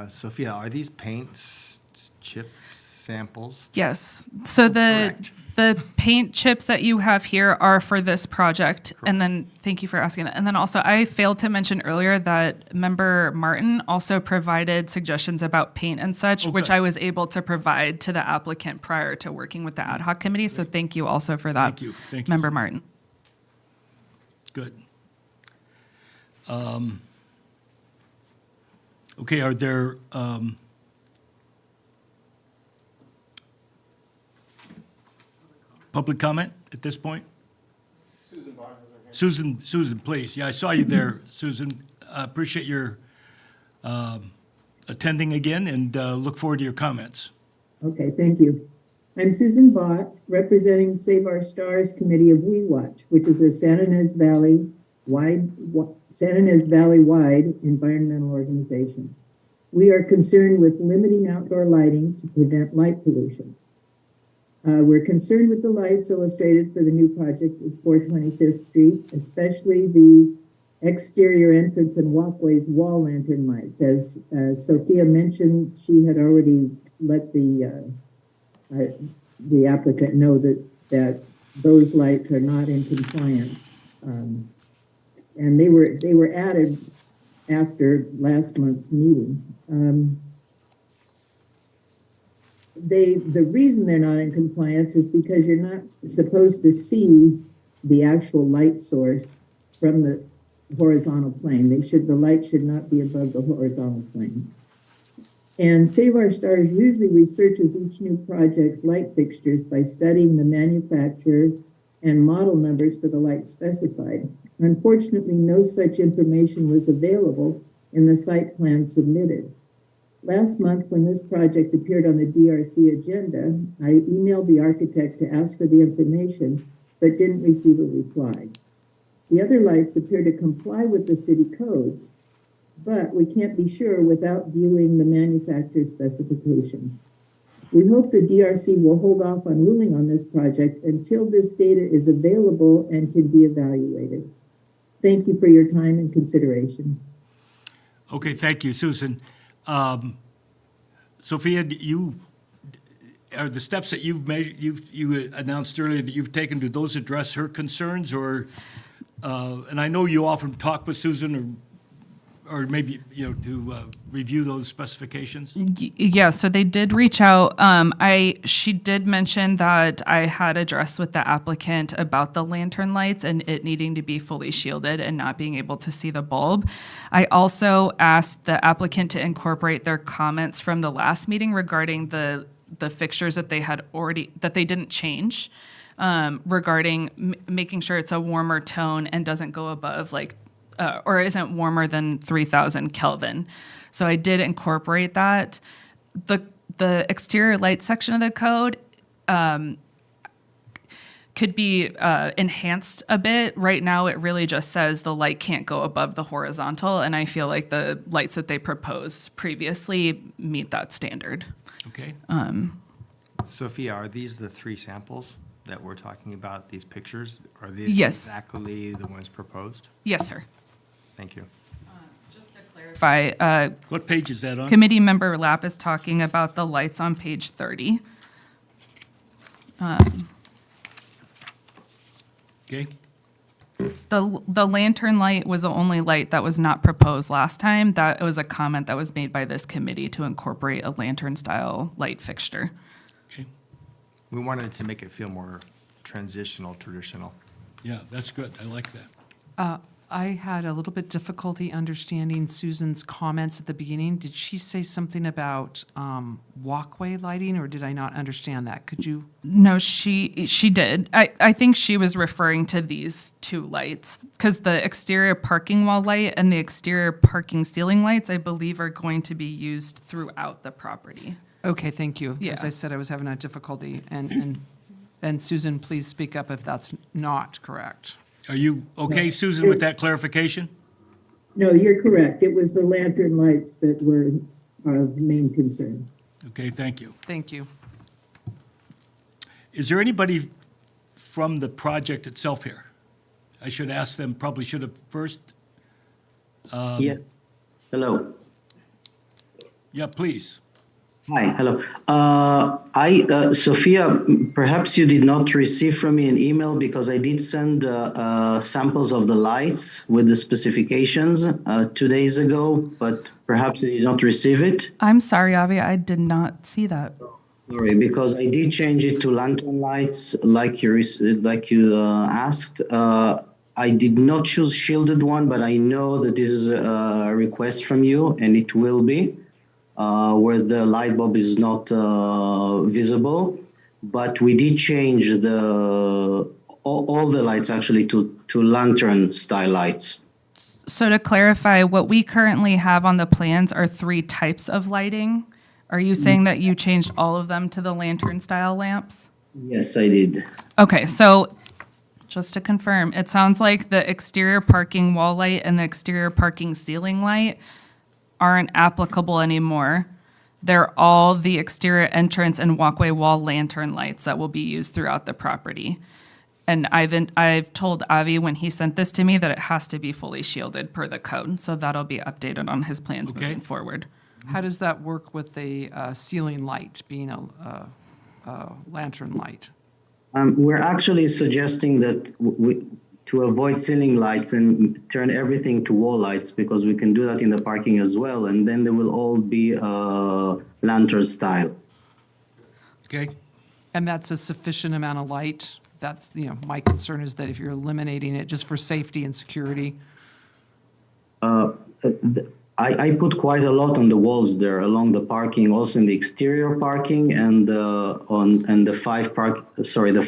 Sophia, are these paint chip samples? Yes. So Correct. the paint chips that you have here are for this project. And then, thank you for asking that. And then also, I failed to mention earlier that Member Martin also provided suggestions about paint and such, which Okay. I was able to provide to the applicant prior to working with the ad hoc committee. So thank you also for that, Thank you. Thank you. Member Martin. Good. Okay, are there public comment at this point? Susan, please. Yeah, I saw you there, Susan. I appreciate your attending again and look forward to your comments. Okay, thank you. I'm Susan Bott, representing Save Our Stars Committee of We Watch, which is a San Ynez Valley-wide environmental organization. We are concerned with limiting outdoor lighting to prevent light pollution. We're concerned with the lights illustrated for the new project at 425th Street, especially the exterior entrance and walkways wall lantern lights. As Sophia mentioned, she had already let the applicant know that those lights are not in compliance. And they were added after last month's meeting. The reason they're not in compliance is because you're not supposed to see the actual light source from the horizontal plane. The light should not be above the horizontal plane. And Save Our Stars usually researches each new project's light fixtures by studying the manufacturer and model numbers for the lights specified. Unfortunately, no such information was available in the site plan submitted. Last month, when this project appeared on the DRC agenda, I emailed the architect to ask for the information, but didn't receive a reply. The other lights appear to comply with the city codes, but we can't be sure without viewing the manufacturer's specifications. We hope the DRC will hold off on ruling on this project until this data is available and can be evaluated. Thank you for your time and consideration. Okay, thank you, Susan. Sophia, are the steps that you announced earlier that you've taken, do those address her concerns, or and I know you often talk with Susan, or maybe to review those specifications? Yeah, so they did reach out. She did mention that I had addressed with the applicant about the lantern lights and it needing to be fully shielded and not being able to see the bulb. I also asked the applicant to incorporate their comments from the last meeting regarding the fixtures that they didn't change, regarding making sure it's a warmer tone and doesn't go above or isn't warmer than 3,000 Kelvin. So I did incorporate that. The exterior light section of the code could be enhanced a bit. Right now, it really just says the light can't go above the horizontal, and I feel like the lights that they proposed previously meet that standard. Okay. Sophia, are these the three samples that we're talking about, these pictures? Are these Yes. exactly the ones proposed? Yes, sir. Thank you. Just to clarify, What page is that on? Committee Member Lapp is talking about the lights on page 30. Okay. The lantern light was the only light that was not proposed last time. That was a comment that was made by this committee to incorporate a lantern-style light fixture. Okay. We wanted to make it feel more transitional, traditional. Yeah, that's good. I like that. I had a little bit difficulty understanding Susan's comments at the beginning. Did she say something about walkway lighting, or did I not understand that? Could you? No, she did. I think she was referring to these two lights because the exterior parking wall light and the exterior parking ceiling lights, I believe, are going to be used throughout the property. Okay, thank you. Yeah. As I said, I was having a difficulty, and Susan, please speak up if that's not correct. Are you okay, Susan, with that clarification? No, you're correct. It was the lantern lights that were our main concern. Okay, thank you. Thank you. Is there anybody from the project itself here? I should ask them, probably should have first. Yeah. Hello. Yeah, please. Hi. Hello. Sophia, perhaps you did not receive from me an email because I did send samples of the lights with the specifications 2 days ago, but perhaps you did not receive it. I'm sorry, Avi, I did not see that. Sorry, because I did change it to lantern lights like you asked. I did not choose shielded one, but I know that this is a request from you, and it will be. Where the light bulb is not visible, but we did change all the lights actually to lantern style lights. So to clarify, what we currently have on the plans are 3 types of lighting. Are you saying that you changed all of them to the lantern-style lamps? Yes, I did. Okay, so just to confirm, it sounds like the exterior parking wall light and the exterior parking ceiling light aren't applicable anymore. They're all the exterior entrance and walkway wall lantern lights that will be used throughout the property. And I've told Avi when he sent this to me that it has to be fully shielded per the code, so that'll be updated on his plans Okay. moving forward. How does that work with a ceiling light being a lantern light? We're actually suggesting that to avoid ceiling lights and turn everything to wall lights, because we can do that in the parking as well, and then they will all be lantern style. Okay? And that's a sufficient amount of light? That's, my concern is that if you're eliminating it just for safety and security. I put quite a lot on the walls there along the parking, also in the exterior parking and the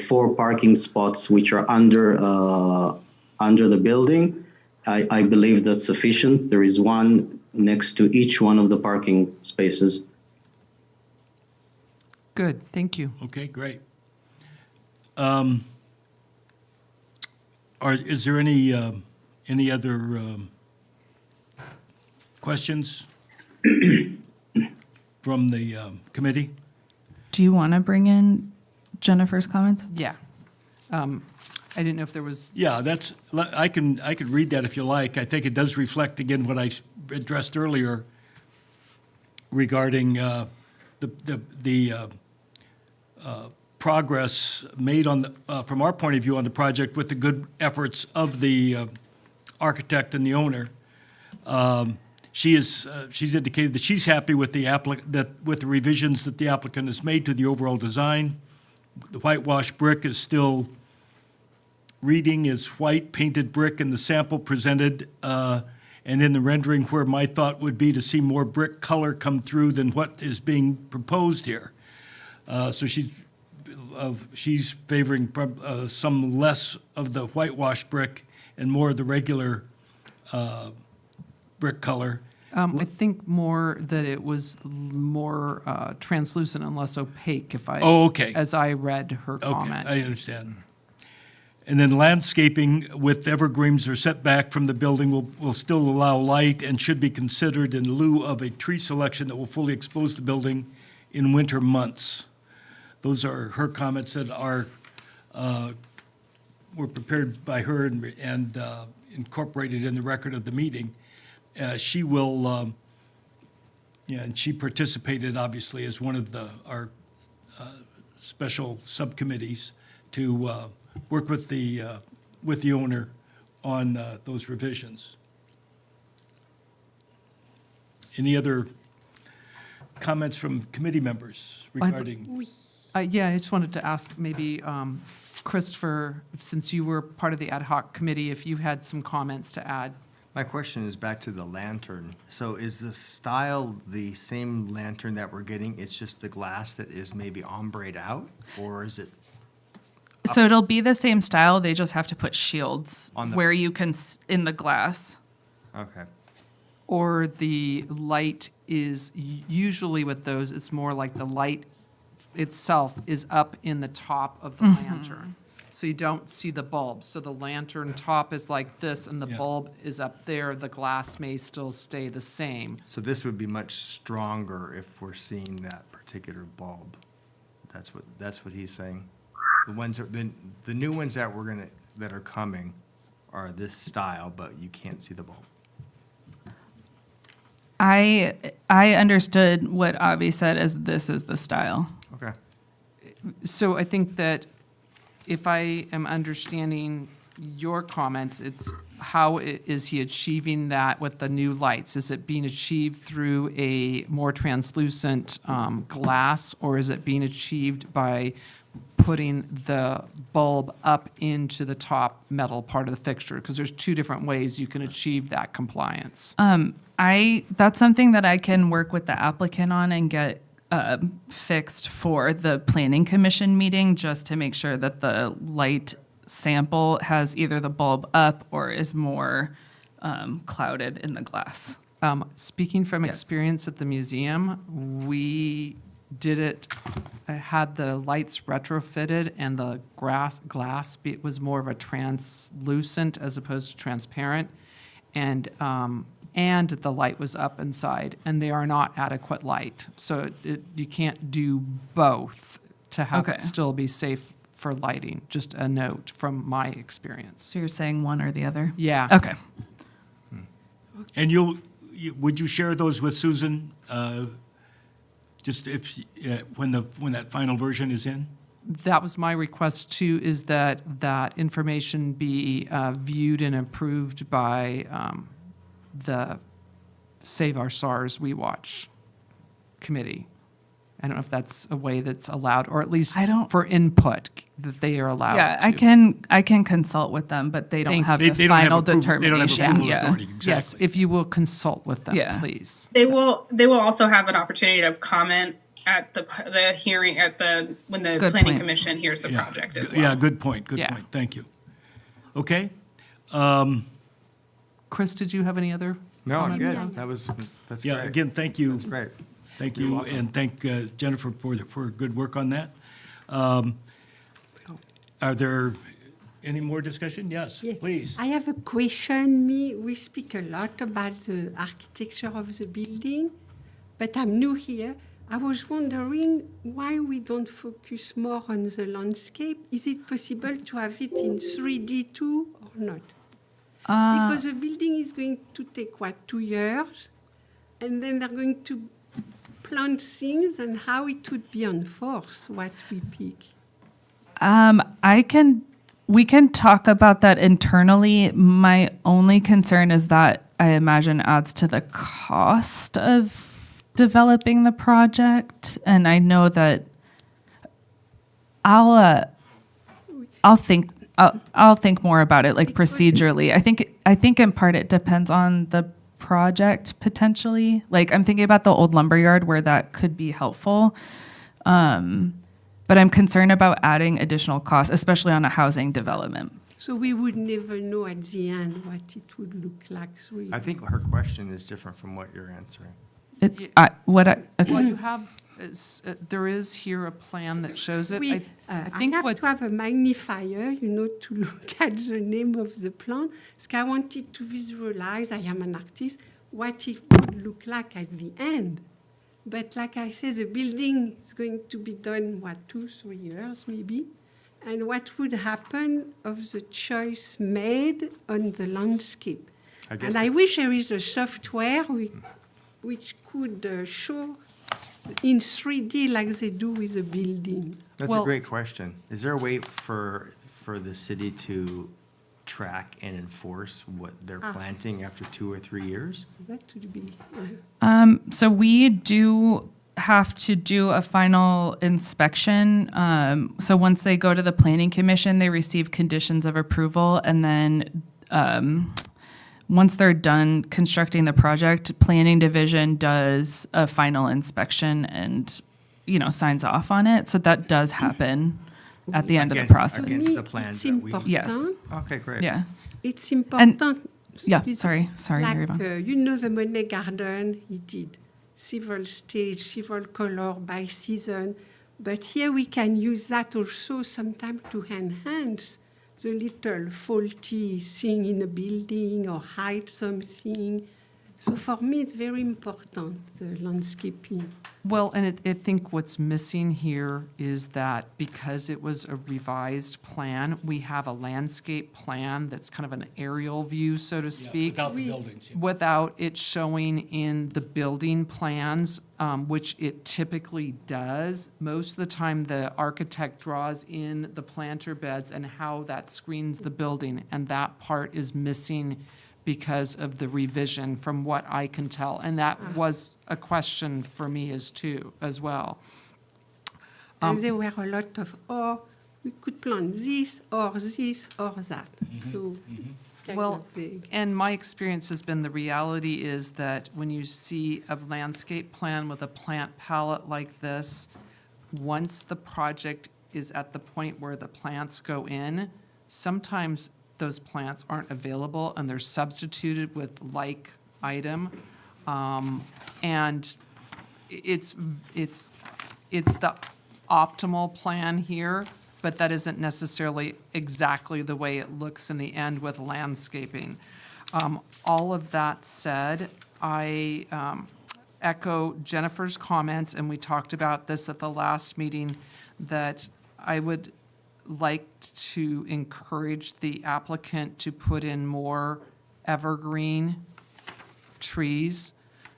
4 parking spots which are under the building. I believe that's sufficient. There is one next to each one of the parking spaces. Good, thank you. Okay, great. Is there any other questions from the committee? Do you want to bring in Jennifer's comments? Yeah. I didn't know if there was, Yeah, I could read that if you like. I think it does reflect, again, what I addressed earlier regarding the progress made from our point of view on the project with the good efforts of the architect and the owner. She's indicated that she's happy with with the revisions that the applicant has made to the overall design. The whitewash brick is still reading as white painted brick in the sample presented, and in the rendering where my thought would be to see more brick color come through than what is being proposed here. So she's favoring some less of the whitewash brick and more of the regular brick color. I think more that it was more translucent and less opaque Oh, okay. as I read her comment. Okay, I understand. And then landscaping with evergreens or setback from the building will still allow light and should be considered in lieu of a tree selection that will fully expose the building in winter months. Those are her comments that were prepared by her and incorporated in the record of the meeting. She will, and she participated obviously as one of our special subcommittees to work with the owner on those revisions. Any other comments from committee members regarding? Yeah, I just wanted to ask maybe Christopher, since you were part of the ad hoc committee, if you had some comments to add. My question is back to the lantern. So is the style the same lantern that we're getting? It's just the glass that is maybe ombreed out? Or is it? So it'll be the same style, they just have to put shields On the- where you can, in the glass. Okay. Or the light is, usually with those, it's more like the light itself is up in the top of the lantern. So you don't see the bulb. So the lantern top is like this and the Yeah. bulb is up there. The glass may still stay the same. So this would be much stronger if we're seeing that particular bulb. That's what he's saying. The new ones that are coming are this style, but you can't see the bulb. I understood what Avi said as this is the style. Okay. So I think that if I am understanding your comments, it's how is he achieving that with the new lights? Is it being achieved through a more translucent glass, or is it being achieved by putting the bulb up into the top metal part of the fixture? Because there's 2 different ways you can achieve that compliance. That's something that I can work with the applicant on and get fixed for the planning commission meeting, just to make sure that the light sample has either the bulb up or is more clouded in the glass. Speaking from Yes. experience at the museum, we did it, had the lights retrofitted and the glass was more of a translucent as opposed to transparent. And the light was up inside, and they are not adequate light. So you can't do both to have Okay. it still be safe for lighting. Just a note from my experience. So you're saying one or the other? Yeah. Okay. And would you share those with Susan, just if, when that final version is in? That was my request too, is that information be viewed and approved by the Save Our SARS We Watch committee. I don't know if that's a way that's allowed, or at least I don't- for input, that they are allowed Yeah, to. I can consult with them, but they don't Thank have They the don't have final approval- They don't have determination. approval Yeah. authority, Yes, exactly. if you will consult with them, Yeah. please. They will also have an opportunity to comment at the hearing when the Good planning point. commission hears the Yeah. project as well. Yeah, good point, good Yeah. point. Thank you. Okay? Chris, did you have any other? No, I'm comments? good. That's Yeah, great. again, thank you. That's great. Thank You're you, welcome. and thank Jennifer for good work on that. Are there any more discussion? Yes, Yes. please. I have a question. We speak a lot about the architecture of the building, but I'm new here. I was wondering why we don't focus more on the landscape. Is it possible to have it in 3D too, or not? Because the building is going to take, 2 years? And then they're going to plant things, and how it would be enforced, what we pick. We can talk about that internally. My only concern is that I imagine adds to the cost of developing the project. And I know that I'll think more about it, like procedurally. I think in part it depends on the project potentially. Like I'm thinking about the old lumberyard where that could be helpful. But I'm concerned about adding additional costs, especially on a housing development. So we would never know at the end what it would look like. Really. I think her question is different from what you're answering. Okay. What you have is, there is here a plan that shows it. I I think have what's, to have a magnifier, to look at the name of the plant. Because I wanted to visualize, I am an artist, what it would look like at the end. But like I said, the building is going to be done, 2-3 years maybe? And what would happen of the choice made on the landscape? I guess And I wish there is a software which could show in 3D like they do with a building. That's Well- a great question. Is there a way for the city to track and enforce what they're planting after 2 or 3 years? That would be. So we do have to do a final inspection. So once they go to the planning commission, they receive conditions of approval, and then once they're done constructing the project, planning division does a final inspection and signs off on it. So that does happen at the end of the Against- process. against Me, the plans it's that we- important. Yes. Okay, great. Yeah. It's important. Yeah, It's sorry, like, Yvonne. the Monet Garden, he did several stage, several color by season. But here we can use that also sometimes to enhance the little faulty thing in a building or hide something. So for me, it's very important, the landscaping. well, and I think what's missing here is that because it was a revised plan, we have a landscape plan that's kind of an aerial view, so to Yeah, speak. without the buildings. yeah. Without it showing in the building plans, which it typically does. Most of the time, the architect draws in the planter beds and how that screens the building, and that part is missing because of the revision, from what I can tell. And that was a question for me as well. And there were a lot of, we could plant this or that. So it's kind Well, of vague. and my experience has been, the reality is that when you see a landscape plan with a plant palette like this, once the project is at the point where the plants go in, sometimes those plants aren't available and they're substituted with like item. And it's the optimal plan here, but that isn't necessarily exactly the way it looks in the end with landscaping. All of that said, I echo Jennifer's comments, and we talked about this at the last meeting, that I would like to encourage the applicant to put in more evergreen trees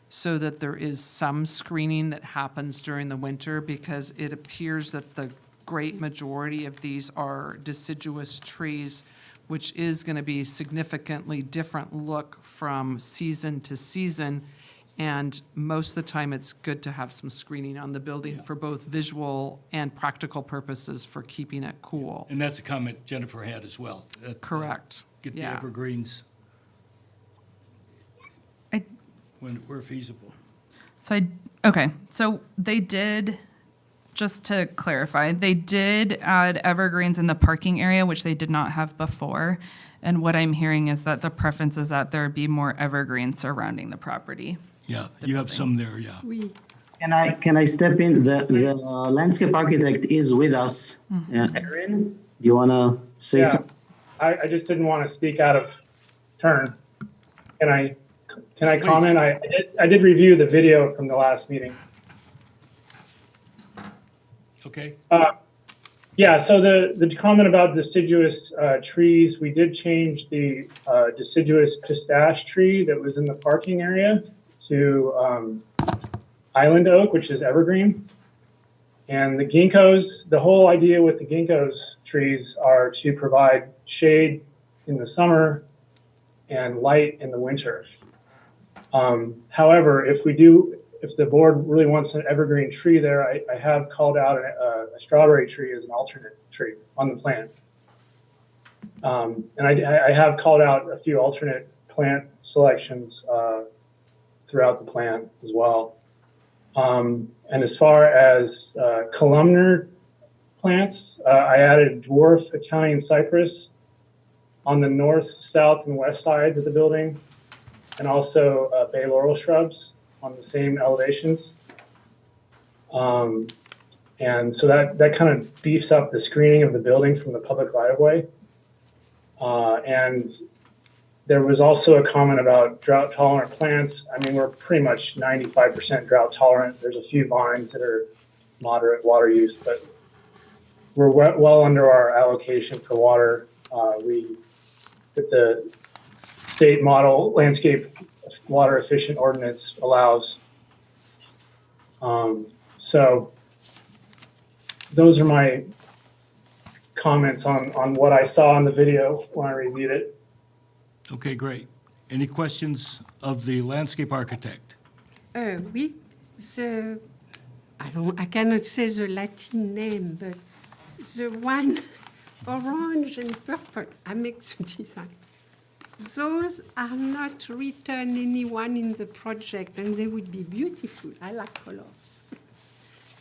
so that there is some screening that happens during the winter, because it appears that the great majority of these are deciduous trees, which is going to be significantly different look from season to season. And most of the time, it's good to have some screening on the building for both visual and practical purposes for keeping it cool. And that's a comment Jennifer had as well. that, Correct. Get the Yeah. evergreens I- where feasible. Okay, so they did, just to clarify, they did add evergreens in the parking area, which they did not have before. And what I'm hearing is that the preference is that there be more evergreens surrounding the property. Yeah, you have some there, yeah. Oui. Can I step in? The landscape architect is with us. Erin, do you want to say Yeah, something? I just didn't want to speak out of turn. Can I comment? I did review the video from the last meeting. Okay, Yeah, so the comment about deciduous trees, we did change the deciduous pistache tree that was in the parking area to island oak, which is evergreen. And the ginkgos, the whole idea with the ginkgos trees are to provide shade in the summer and light in the winter. However, if the board really wants an evergreen tree there, I have called out a strawberry tree as an alternate tree on the plan. And I have called out a few alternate plant selections throughout the plan as well. And as far as columnar plants, I added dwarf Italian cypress on the north, south, and west sides of the building, and also bay laurel shrubs on the same elevations. And so that kind of beefs up the screening of the building from the public right-of-way. And there was also a comment about drought-tolerant plants. I mean, we're pretty much 95% drought-tolerant. There's a few vines that are moderate water use, but we're well under our allocation for water. That the state model landscape water efficient ordinance allows. So those are my comments on what I saw in the video when I reviewed it. okay, great. Any questions of the landscape architect? Oui, I cannot say the Latin name, but the one orange and purple, I make some design. Those are not written anyone in the project, and they would be beautiful. I like colors.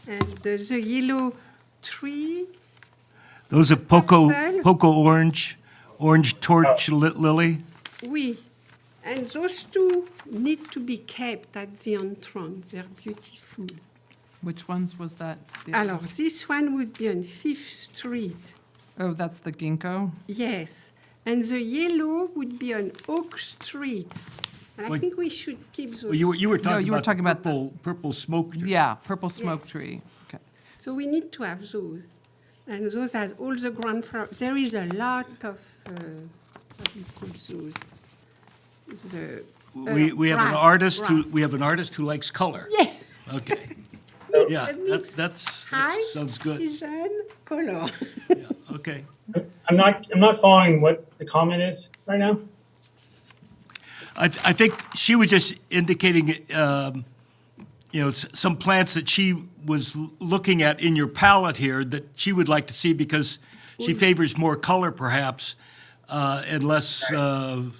And the yellow tree. Those are Purple. poco orange, orange torch lily? Oui, and those two need to be kept at the entrance. They're beautiful. Which ones was that? Alors, this one would be on 5th Street. Oh, that's the ginkgo? Yes, and the yellow would be on Oak Street. And I Wait. think we should keep those. Well, you were talking you were about talking the about this. purple smoke. Yeah, purple smoke Yes. tree. Okay. So we need to have those. And those has all the ground floor. There is a lot of, what do you call those? We have an grass, artist grass. we have an artist who likes color. Yeah. Okay, yeah, a mix. that High sounds good. precision color. Okay. I'm not following what the comment is right now. I think she was just indicating, some plants that she was looking at in your palette here that she would like to see because she favors more color perhaps, and less, some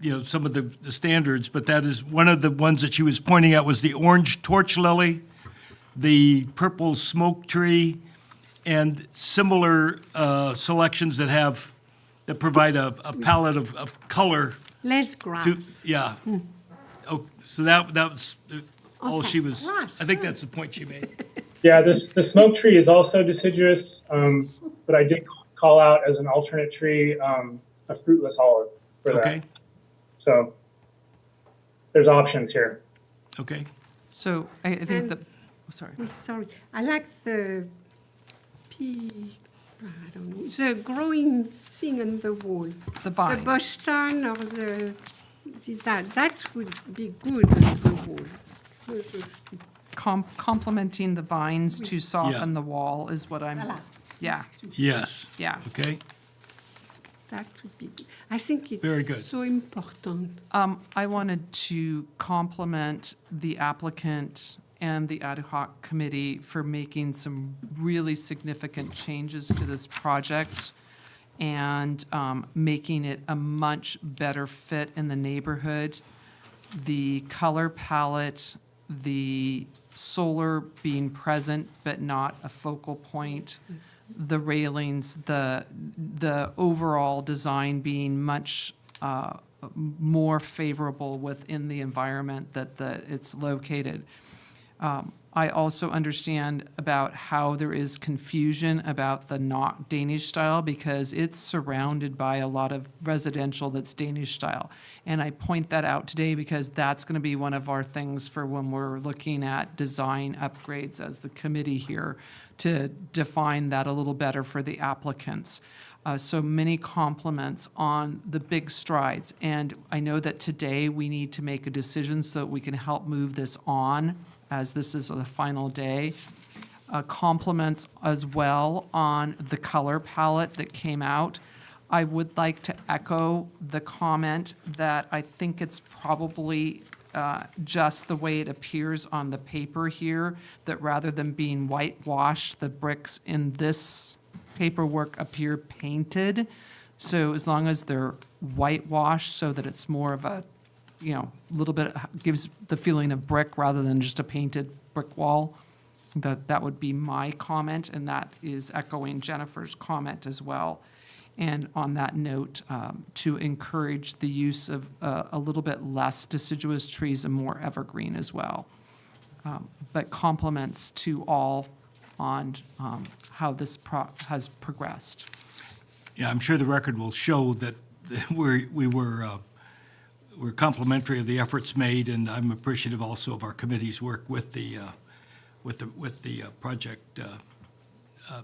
of the standards. But that is one of the ones that she was pointing out was the orange torch lily, the purple smoke tree, and similar selections that have that provide a palette of color Less to, grass. yeah. Oh, so that was all Okay, she was, grass, I think huh? that's the point she made. Yeah, the smoke tree is also deciduous, but I did call out as an alternate tree, a fruitless olive for that. Okay, So there's options here. okay. So I think And- that, sorry. Sorry, I like the I don't know, the growing thing on the wall. The The vine. Boston or that would be good on the wall. Complementing the vines to soften the wall is what I'm, Voilà. yeah, Yes. yeah. Okay, That would be good. I think it's Very good. so important. I wanted to compliment the applicant and the ad hoc committee for making some really significant changes to this project and making it a much better fit in the neighborhood. The color palette, the solar being present but not a focal point, the railings, the overall design being much more favorable within the environment that it's located. I also understand about how there is confusion about the not Danish style because it's surrounded by a lot of residential that's Danish style. And I point that out today because that's going to be one of our things for when we're looking at design upgrades as the committee here to define that a little better for the applicants. So many compliments on the big strides. And I know that today we need to make a decision so that we can help move this on as this is the final day. Compliments as well on the color palette that came out. I would like to echo the comment that I think it's probably just the way it appears on the paper here, that rather than being whitewashed, the bricks in this paperwork appear painted. So as long as they're whitewashed so that it's more of a, you know, little bit, gives the feeling of brick rather than just a painted brick wall, that would be my comment, and that is echoing Jennifer's comment as well. And on that note, to encourage the use of a little bit less deciduous trees and more evergreen as well. But compliments to all on how this has progressed. Yeah, I'm sure the record will show that we're complimentary of the efforts made, and I'm appreciative also of our committee's work with the project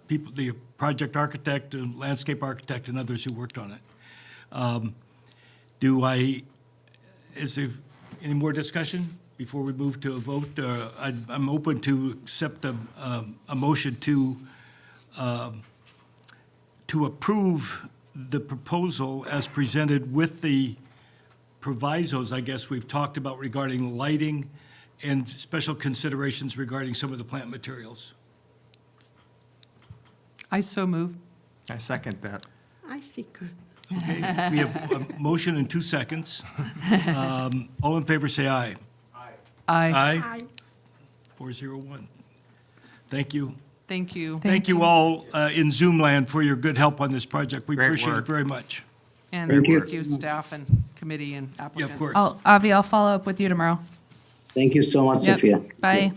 people, the project architect, and landscape architect, and others who worked on it. Is there any more discussion before we move to a vote? I'm open to accept a motion to approve the proposal as presented with the provisos, I guess, we've talked about regarding lighting and special considerations regarding some of the plant materials. I so move. I second that. I think Okay, we have a motion in 2 seconds. All in favor, say aye. Aye. I 401. Thank you. Thank you. Thank you all in Zoom land for your good help on this project. We Great appreciate it work. very much. And Thank you. thank you, staff and committee and Yeah, applicant. of course. Avi, I'll follow up with you tomorrow. Thank you so much, Yep. Sophia. Bye.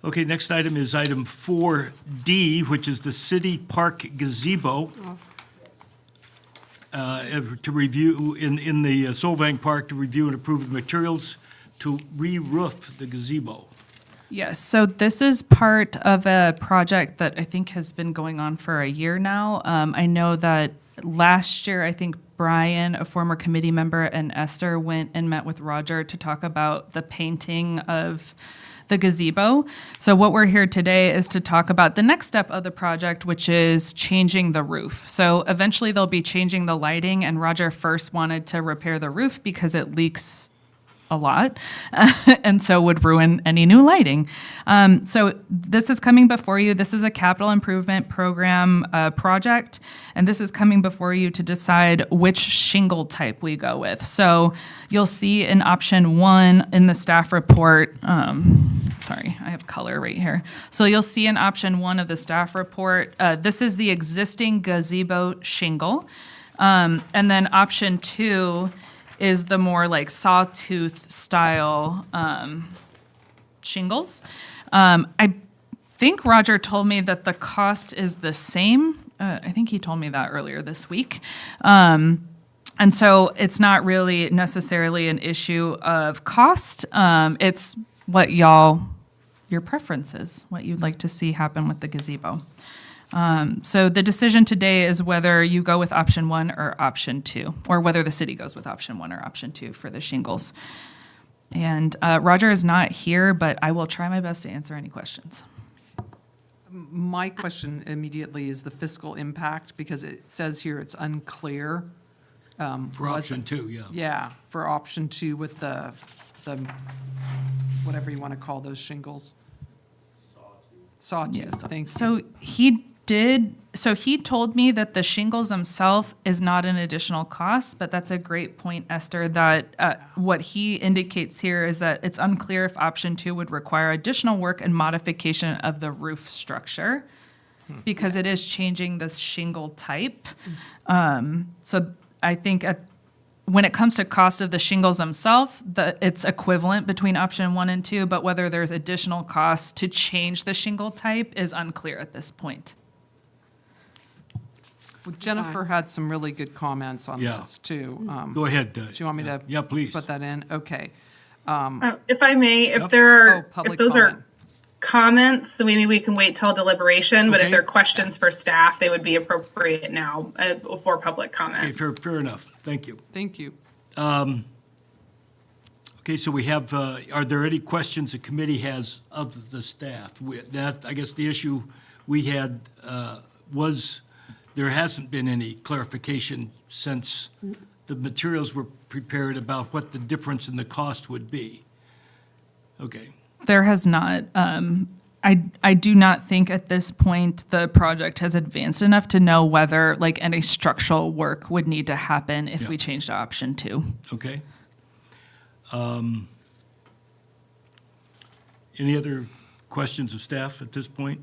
Okay, next item is item 4D, which is the city park gazebo. To review, in the Solvang Park, to review and approve the materials to re-roof the gazebo. Yes, so this is part of a project that I think has been going on for a year now. I know that last year, I think Brian, a former committee member, and Esther went and met with Roger to talk about the painting of the gazebo. So what we're here today is to talk about the next step of the project, which is changing the roof. So eventually they'll be changing the lighting, and Roger first wanted to repair the roof because it leaks a lot, and so would ruin any new lighting. So this is coming before you. This is a capital improvement program project, and this is coming before you to decide which shingle type we go with. So you'll see in option 1 in the staff report, sorry, I have color right here. So you'll see in option 1 of the staff report, this is the existing gazebo shingle. And then option 2 is the more like sawtooth style shingles. I think Roger told me that the cost is the same. I think he told me that earlier this week. And so it's not really necessarily an issue of cost. It's what your preference is, what you'd like to see happen with the gazebo. So the decision today is whether you go with option 1 or option 2, or whether the city goes with option 1 or option 2 for the shingles. And Roger is not here, but I will try my best to answer any questions. My question immediately is the fiscal impact, because it says here it's unclear. For option 2, yeah. Yeah, for option 2 with the whatever you want to call those shingles. Sawtooth, thank you. So he told me that the shingles themselves is not an additional cost, but that's a great point, Esther, that what he indicates here is that it's unclear if option 2 would require additional work and modification of the roof structure because it is changing the shingle type. So I think when it comes to cost of the shingles themselves, it's equivalent between option 1 and 2, but whether there's additional costs to change the shingle type is unclear at this point. Well, Jennifer had some really good comments on Yeah. this, too. Go ahead. Do you want me to? Yeah, please. Put that in? Okay. If I may, if Yep. there Oh, are, public if those comment. are comments, then maybe we can wait till deliberation, but if Okay. they're questions for staff, they would be appropriate now for public Okay, comment. fair enough. Thank you. Thank you. Okay, so we have, are there any questions the committee has of the staff? That, I guess the issue we had was there hasn't been any clarification since the materials were prepared about what the difference in the cost would be. Okay, There has not. I do not think at this point the project has advanced enough to know whether like any structural work would need to happen if Yeah. we change to option 2. okay. Any other questions of staff at this point?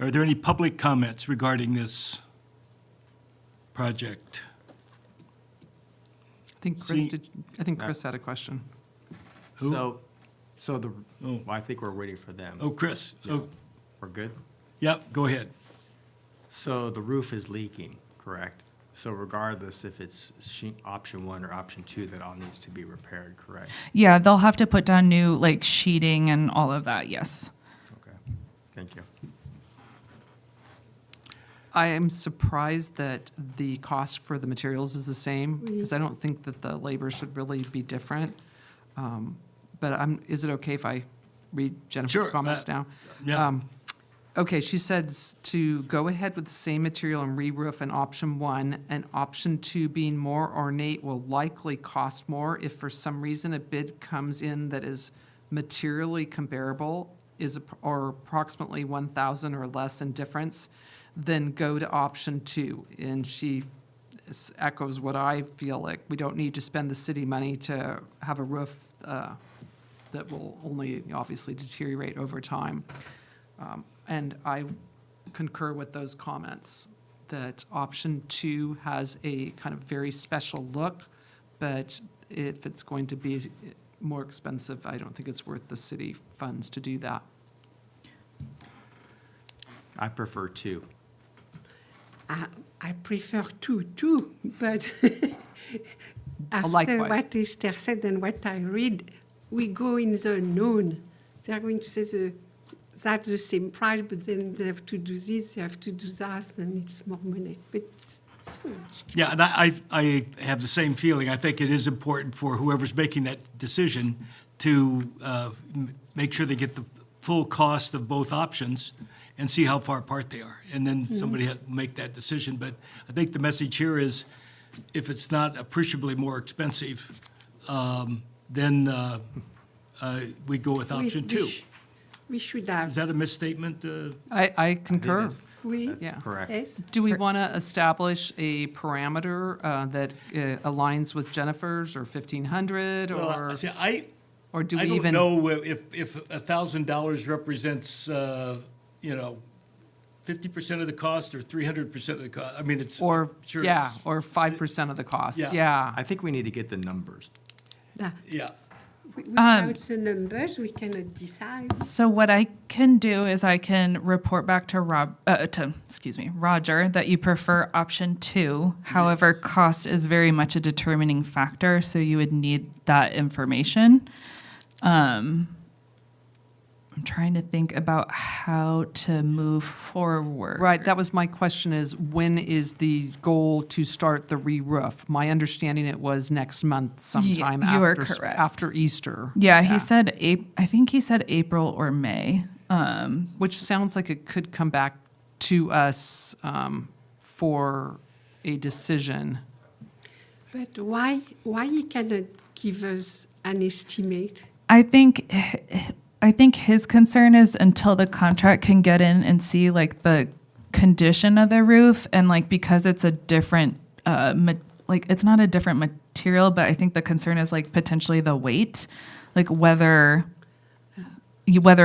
Are there any public comments regarding this project? I think See- Chris had a question. Who? So the, Oh. well, I think we're waiting for them. Oh, Chris. Oh, We're good? yeah, go ahead. So the roof is leaking, correct? So regardless if it's option 1 or option 2, that all needs to be repaired, correct? Yeah, they'll have to put down new like sheeting and all of that. Yes. Okay, thank you. I am surprised that the cost for the materials is the same, because I don't think that the labor should really be different. But is it okay if I read Jennifer's Sure, comments now? Yeah. Okay, she says to go ahead with the same material and re-roof in option 1, and option 2 being more ornate will likely cost more if for some reason a bid comes in that is materially comparable, or approximately 1,000 or less in difference, then go to option 2. And she echoes what I feel like. We don't need to spend the city money to have a roof that will only obviously deteriorate over time. And I concur with those comments, that option 2 has a kind of very special look, but if it's going to be more expensive, I don't think it's worth the city funds to do that. I prefer 2. I prefer 2 too, but after likewise. what Esther said and what I read, we go in the unknown. They're going to say that's the same price, but then they have to do this, they have to do that, and it's more money. But it's so much. Yeah, and I have the same feeling. I think it is important for whoever's making that decision to make sure they get the full cost of both options and see how far apart they are. And then somebody had to make that decision. But I think the message here is if it's not appreciably more expensive, then we go with option 2. We should Is have. that a misstatement? I concur. We, That's Yeah. correct. yes. Do we want to establish a parameter that aligns with Jennifer's, or 1,500, or? Well, see, Or do I we don't even? know if $1,000 represents, 50% of the cost or 300% of the cost. I mean, it's. Or, sure yeah, it's- or 5% of the cost, Yeah. yeah. I think we need to get the numbers. Yeah. Without the numbers, we cannot decide. So what I can do is I can report back to Roger, that you prefer option 2. However, cost is very much a determining factor, so you would need that information. I'm trying to think about how to move forward. Right, that was my question is, when is the goal to start the re-roof? My understanding it was next month sometime you are after, correct. after Easter. Yeah, he said I think he said April or May. Which sounds like it could come back to us for a decision. But why you cannot give us an estimate? I think his concern is until the contract can get in and see like the condition of the roof, and like because it's a different it's not a different material, but I think the concern is like potentially the weight, like whether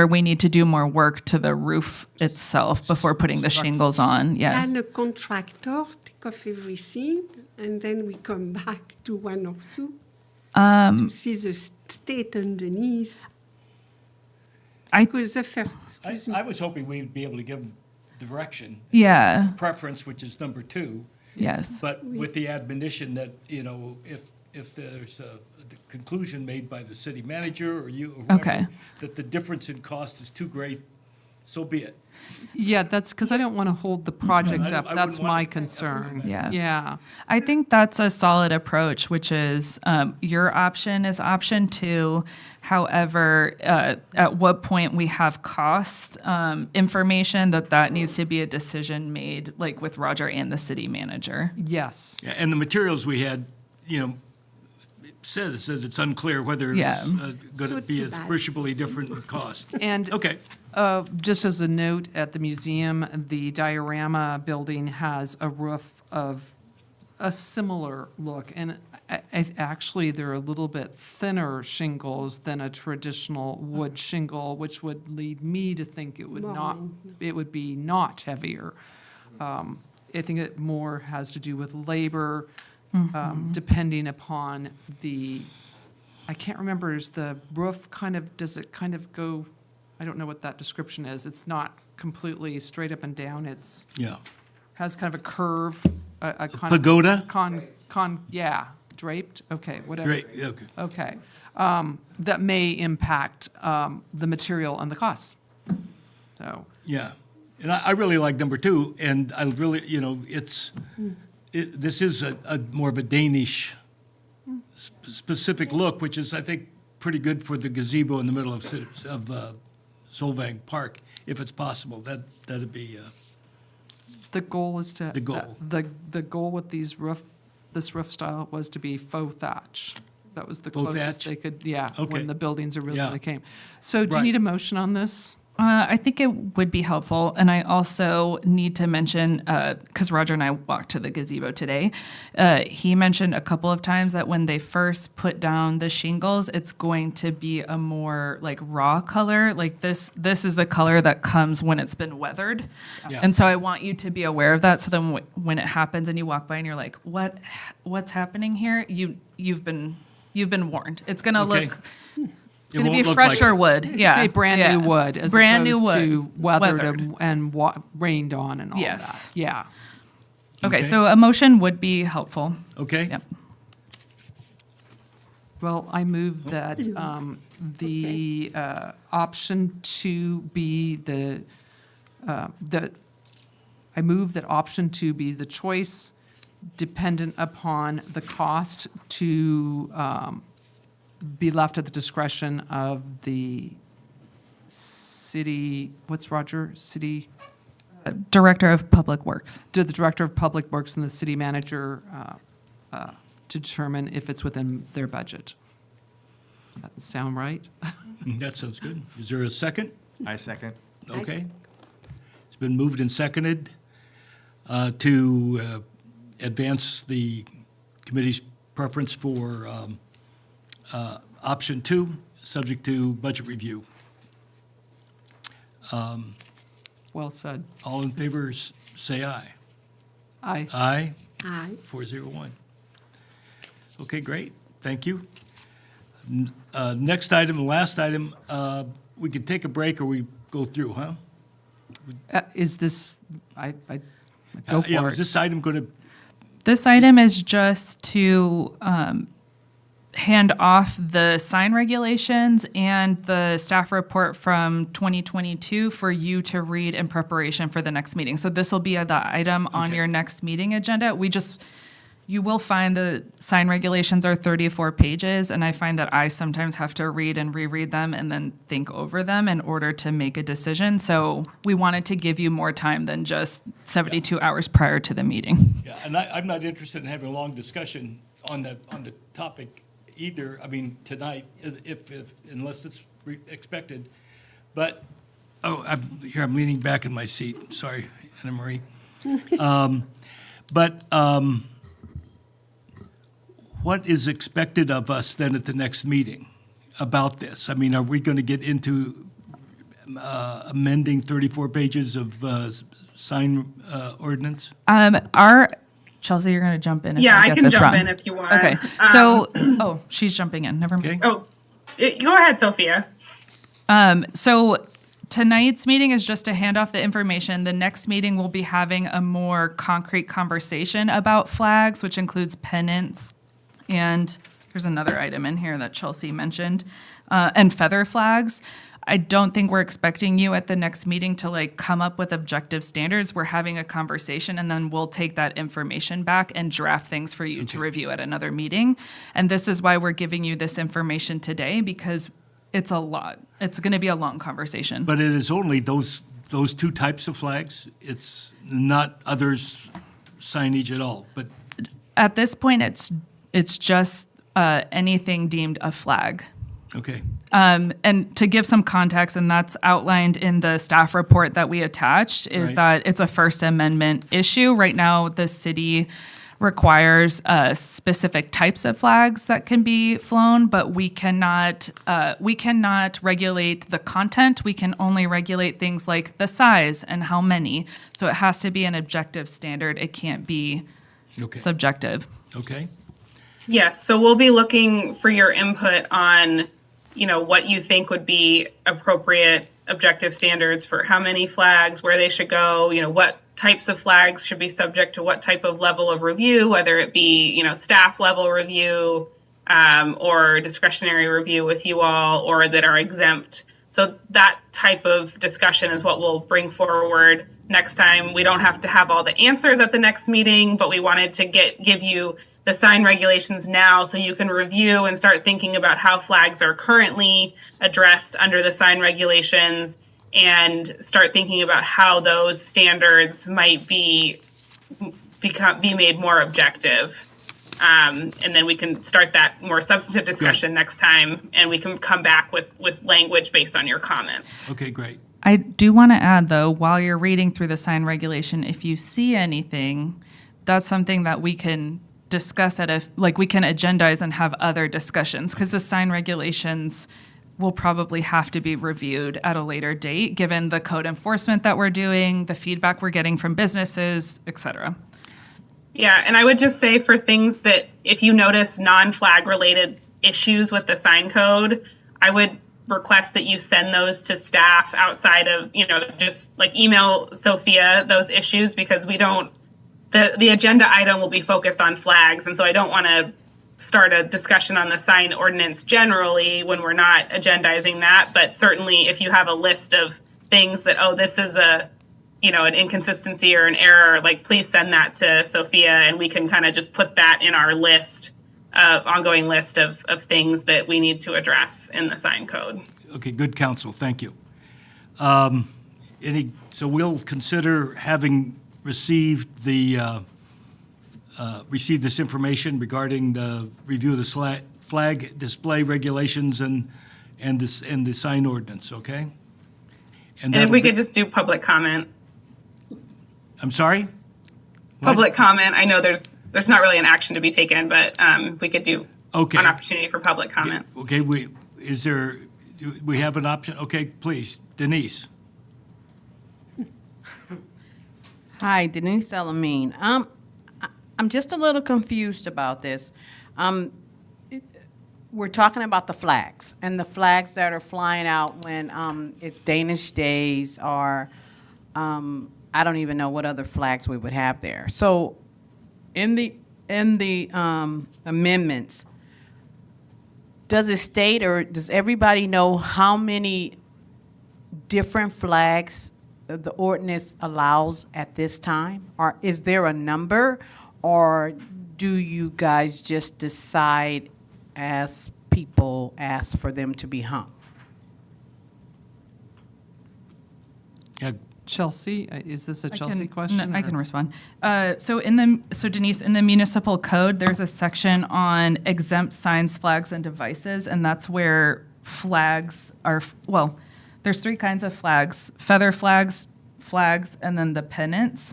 we need to do more work to the roof itself before putting the shingles on. Yes. Can a contractor take off everything and then we come back to 1 or 2 to see the state underneath? Because the first, I was hoping we'd be able to give them direction, Yeah. preference, which is number 2. Yes. But with the admonition that, if there's a conclusion made by the city manager or you, or whoever, Okay. that the difference in cost is too great, so be it. Yeah, that's because I don't want to hold the project I up. wouldn't That's want my to- concern. Yeah. Yeah. I think that's a solid approach, which is your option is option 2. However, at what point we have cost information, that needs to be a decision made, like with Roger and the city manager. Yes. Yeah, and the materials we had, says that it's unclear whether it's Yeah. going to Not be too as bad. appreciably different in cost. And Okay. just as a note, at the museum, the diorama building has a roof of a similar look. And actually, they're a little bit thinner shingles than a traditional wood shingle, which would lead me to think it would be not heavier. I think it more has to do with labor, depending upon I can't remember, is the roof does it kind of go, I don't know what that description is. It's not completely straight up and down. It's, Yeah. has kind of a curve, a kind Pagoda? of, draped, okay, whatever. Great, okay. Okay. That may impact the material and the costs. So, Yeah, and I really like number 2, and I really, this is a more of a Danish specific look, which is, I think, pretty good for the gazebo in the middle of Solvang Park, if it's possible. That'd be, the goal is to. The goal. The goal with this roof style was to be faux thatch. That was the Faux closest thatch? they could, yeah, Okay. when the buildings originally Yeah. came. So do you Right. need a motion on this? I think it would be helpful, and I also need to mention, because Roger and I walked to the gazebo today, he mentioned a couple of times that when they first put down the shingles, it's going to be a more like raw color. Like this is the color that comes when it's been weathered. Yes. And so I want you to be aware of that, so then when it happens and you walk by and you're like, what's happening here? You've been warned. It's going to Okay. look... it It's going to won't be look like- fresher wood, yeah. A brand yeah. new wood as Brand new opposed wood, to weathered weathered. and rained on and all Yes. that. Yeah. Okay, Okay. so a motion would be helpful. Okay? Yep. Well, I move that the option 2 be I move that option 2 be the choice dependent upon the cost to be left at the discretion of the city, what's Roger? City, Director of Public Works. to the Director of Public Works and the city manager to determine if it's within their budget. That sound right? That sounds good. Is there a second? I second. Okay. It's been moved and seconded to advance the committee's preference for option 2. subject to budget review. Well said. All in favor, say aye. Aye. Aye, Aye. 401. Okay, great, thank you. Next item, last item, we can take a break or we go through, huh? Is this, I go Yeah, for is it. this item going to, This item is just to hand off the sign regulations and the staff report from 2022 for you to read in preparation for the next meeting. So this will be the item on Okay. your next meeting agenda. You will find the sign regulations are 34 pages, and I find that I sometimes have to read and reread them and then think over them in order to make a decision. So we wanted to give you more time than just 72 hours prior to the meeting. yeah, and I'm not interested in having a long discussion on the topic either, I mean, tonight, if unless it's expected. But, I'm leaning back in my seat, sorry, Anna Marie. What is expected of us then at the next meeting about this? I mean, are we going to get into amending 34 pages of sign ordinance? Chelsea, you're going to jump in if Yeah, I I get can this jump wrong. in if you want. Okay, so, she's jumping in, never mind. Okay, Go ahead, Sophia. So tonight's meeting is just to hand off the information. The next meeting will be having a more concrete conversation about flags, which includes pennants. And there's another item in here that Chelsea mentioned, and feather flags. I don't think we're expecting you at the next meeting to come up with objective standards. We're having a conversation and then we'll take that information back and draft things for you to review at another meeting. And this is why we're giving you this information today, because it's a lot. It's going to be a long conversation. but it is only those two types of flags? It's not others signage at all, but, At this point, it's just anything deemed a flag. okay. And to give some context, and that's outlined in the staff report that we attached, is Right. that it's a First Amendment issue. Right now, the city requires specific types of flags that can be flown, but we cannot regulate the content. We can only regulate things like the size and how many. So it has to be an objective standard. It can't be Okay. subjective. Okay, Yes, so we'll be looking for your input on, what you think would be appropriate objective standards for how many flags, where they should go, what types of flags should be subject to what type of level of review, whether it be, staff level review or discretionary review with you all, or that are exempt. So that type of discussion is what we'll bring forward next time. We don't have to have all the answers at the next meeting, but we wanted to give you the sign regulations now so you can review and start thinking about how flags are currently addressed under the sign regulations, and start thinking about how those standards might be made more objective. And then we can start that more substantive discussion next time, and we can come back with language based on your comments. okay, great. I do want to add, though, while you're reading through the sign regulation, if you see anything, that's something that we can discuss we can agendize and have other discussions, because the sign regulations will probably have to be reviewed at a later date, given the code enforcement that we're doing, the feedback we're getting from businesses, et cetera. Yeah, and I would just say for things that if you notice non-flag related issues with the sign code, I would request that you send those to staff outside of, just email Sophia those issues, because the agenda item will be focused on flags. And so I don't want to start a discussion on the sign ordinance generally when we're not agendizing that. But certainly if you have a list of things that, this is an inconsistency or an error, please send that to Sophia, and we can kind of just put that in our ongoing list of things that we need to address in the sign code. Okay, good counsel, thank you. So we'll consider having received this information regarding the review of the flag display regulations and the sign ordinance, okay? And if we could just do public comment. I'm sorry? Public comment, I know there's not really an action to be taken, but we could do Okay. an opportunity for public comment. Okay, is there, do we have an option? Okay, please, Denise. Hi, Denise Elamine. I'm just a little confused about this. We're talking about the flags and the flags that are flying out when it's Danish Days or I don't even know what other flags we would have there. So in the amendments, does it state or does everybody know how many different flags the ordinance allows at this time? Or is there a number, or do you guys just decide as people ask for them to be hung? Yeah, Chelsea, is this a Chelsea question? I can respond. So Denise, in the municipal code, there's a section on exempt signs, flags, and devices, and that's where flags are, well, there's three kinds of flags: feather flags, and then the pennants.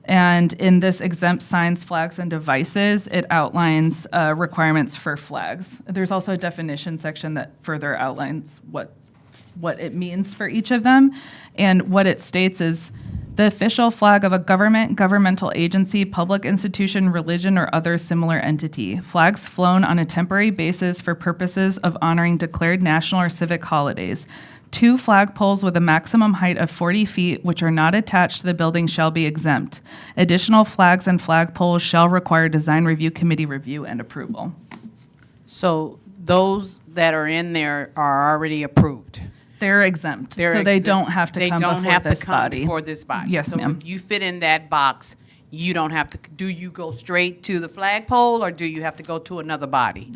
And in this exempt signs, flags, and devices, it outlines requirements for flags. There's also a definition section that further outlines what it means for each of them. And what it states is the official flag of a government, governmental agency, public institution, religion, or other similar entity. Flags flown on a temporary basis for purposes of honoring declared national or civic holidays. 2 flagpoles with a maximum height of 40 feet, which are not attached to the building, shall be exempt. Additional flags and flagpoles shall require design review committee review and approval. So those that are in there are already approved. They're exempt, so they exempt. don't have to They come don't before have to this come body. before this body. Yes, So ma'am. if you fit in that box, you don't have to, do you go straight to the flagpole, or do you have to go to another body?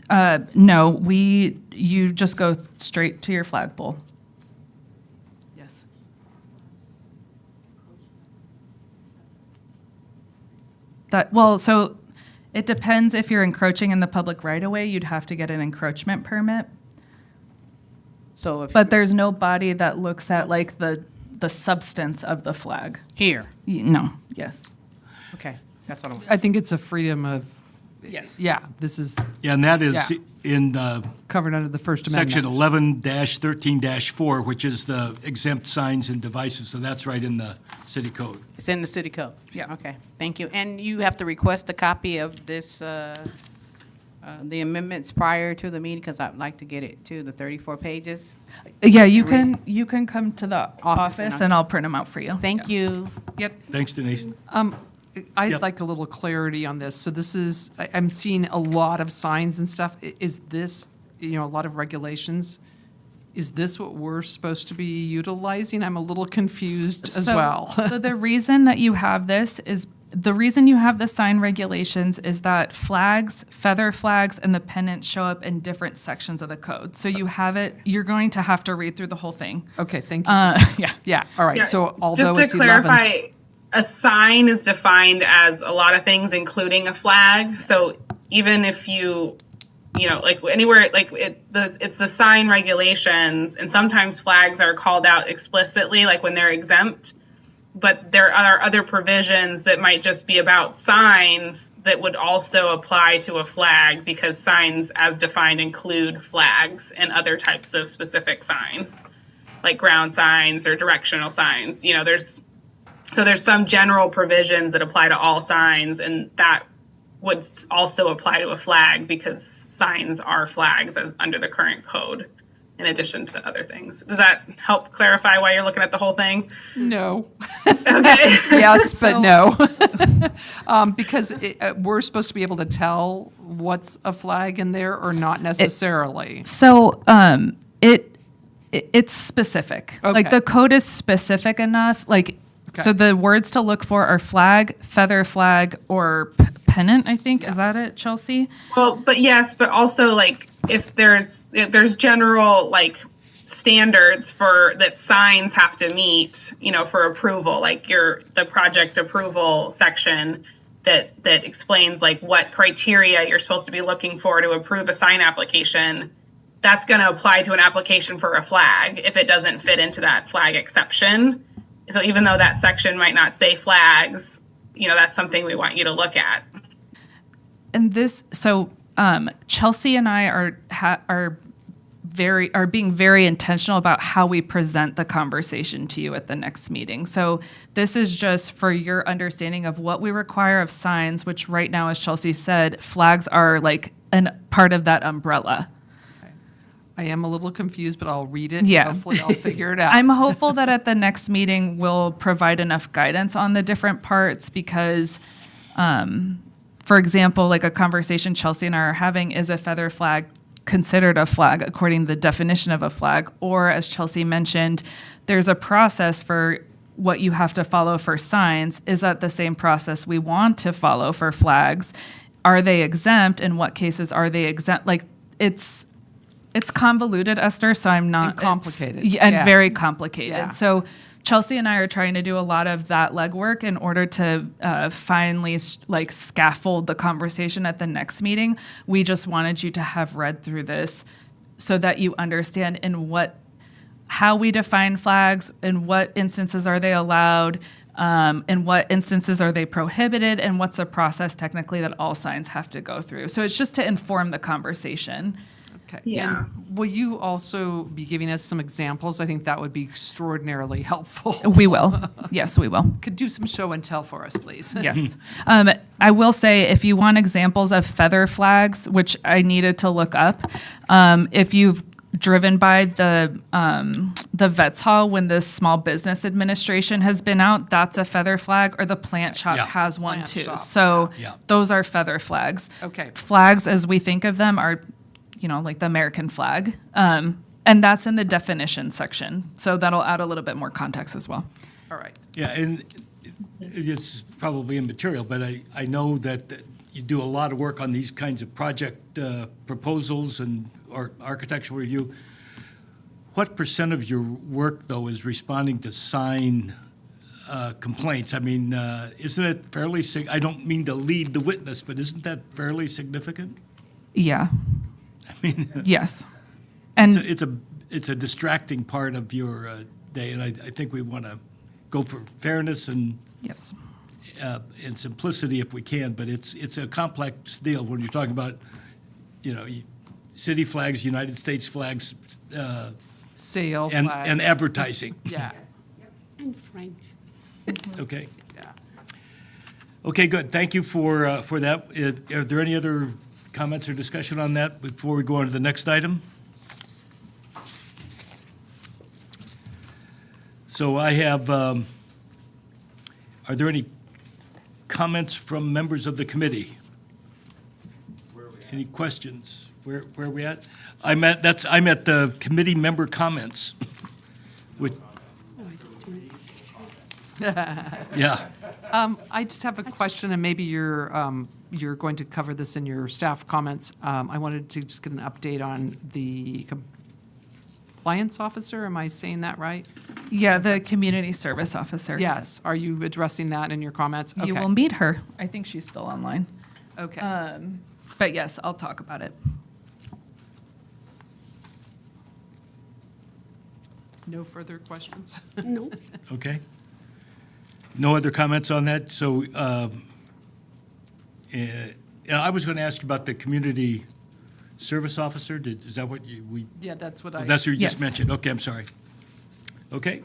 No, you just go straight to your flagpole. Yes. So it depends if you're encroaching in the public right of way, you'd have to get an encroachment permit. So if But there's no body that looks at like the substance of the flag. here, No, yes. okay, that's what I'm. I think it's a freedom of, Yes. yeah, this is yeah, and that is Yeah. in covered under the First Amendment. section 11-13-4, which is the exempt signs and devices, so that's right in the city code. It's in the city code? Yeah. Okay, thank you. And you have to request a copy of this, the amendments prior to the meeting, because I'd like to get it to the 34 pages. Yeah, you can come to the office and and I'll print them out for you. Thank you. Yep. Thanks, Denise. I'd Yep. like a little clarity on this. So this is, I'm seeing a lot of signs and stuff. Is this, a lot of regulations? Is this what we're supposed to be utilizing? I'm a little confused as well. So the reason that you have this is, the reason you have the sign regulations is that flags, feather flags, and the pennants show up in different sections of the code. So you have it, you're going to have to read through the whole thing. Okay, thank you. Yeah. Yeah, all right. Yeah, So although just it's to 11. clarify, a sign is defined as a lot of things, including a flag. So even if like anywhere, like it's the sign regulations, and sometimes flags are called out explicitly, like when they're exempt. But there are other provisions that might just be about signs that would also apply to a flag, because signs as defined include flags and other types of specific signs, like ground signs or directional signs. There's some general provisions that apply to all signs, and that would also apply to a flag, because signs are flags as under the current code, in addition to other things. Does that help clarify why you're looking at the whole thing? No. Okay. Yes, but no. Because we're supposed to be able to tell what's a flag in there or not necessarily. So it's specific. Like Okay. the code is specific enough. Like, Okay. so the words to look for are flag, feather flag, or pennant, I think. Is that it, Chelsea? Well, but yes, but also like if there's general like standards for that signs have to meet, for approval, like the project approval section that explains like what criteria you're supposed to be looking for to approve a sign application. That's going to apply to an application for a flag if it doesn't fit into that flag exception. So even though that section might not say flags, that's something we want you to look at. And Chelsea and I are being very intentional about how we present the conversation to you at the next meeting. So this is just for your understanding of what we require of signs, which right now, as Chelsea said, flags are like an part of that umbrella. I am a little confused, but I'll read it. Yeah. Hopefully I'll figure it out. I'm hopeful that at the next meeting, we'll provide enough guidance on the different parts because, for example, like a conversation Chelsea and I are having, is a feather flag considered a flag according to the definition of a flag? Or as Chelsea mentioned, there's a process for what you have to follow for signs. Is that the same process we want to follow for flags? Are they exempt? In what cases are they exempt? Like it's convoluted, Esther, so I'm not. And complicated. And Yeah. very complicated. Yeah. So Chelsea and I are trying to do a lot of that legwork in order to finally scaffold the conversation at the next meeting. We just wanted you to have read through this so that you understand how we define flags, in what instances are they allowed, in what instances are they prohibited, and what's the process technically that all signs have to go through. So it's just to inform the conversation. Okay. Yeah. And will you also be giving us some examples? I think that would be extraordinarily helpful. We will. Yes, we will. Could do some show and tell for us, please. Yes. I will say, if you want examples of feather flags, which I needed to look up, if you've driven by the Vets Hall when the Small Business Administration has been out, that's a feather flag, or the plant shop Yeah. has one Plant too. shop, So yeah. those are feather flags. Okay. Flags, as we think of them, are, like the American flag. And that's in the definition section. So that'll add a little bit more context as well. All right. Yeah, and it's probably immaterial, but I know that you do a lot of work on these kinds of project proposals or architectural review. What % of your work, though, is responding to sign complaints? I mean, isn't it fairly, I don't mean to lead the witness, but isn't that fairly significant? Yeah. I mean, Yes. And it's a distracting part of your day, and I think we want to go for fairness and yes. simplicity if we can, but it's a complex deal when you're talking about, city flags, United States flags, Sale and flags. advertising. Yeah. And French. Okay. Yeah. Okay, good. Thank you for that. Are there any other comments or discussion on that before we go on to the next item? So I have, are there any comments from members of the committee? Any questions? Where are we at? I'm at the committee member comments. Which, yeah. I just have a question, and maybe you're going to cover this in your staff comments. I wanted to just get an update on the compliance officer. Am I saying that right? Yeah, the community service officer. Yes. Are you addressing that in your comments? You Okay. will meet her. I think she's still online. Okay. But yes, I'll talk about it. No further questions? No. Okay. No other comments on that? So I was going to ask you about the community service officer. Is that what we? Yeah, that's what I. That's what you just Yes. mentioned. Okay, I'm sorry. Okay.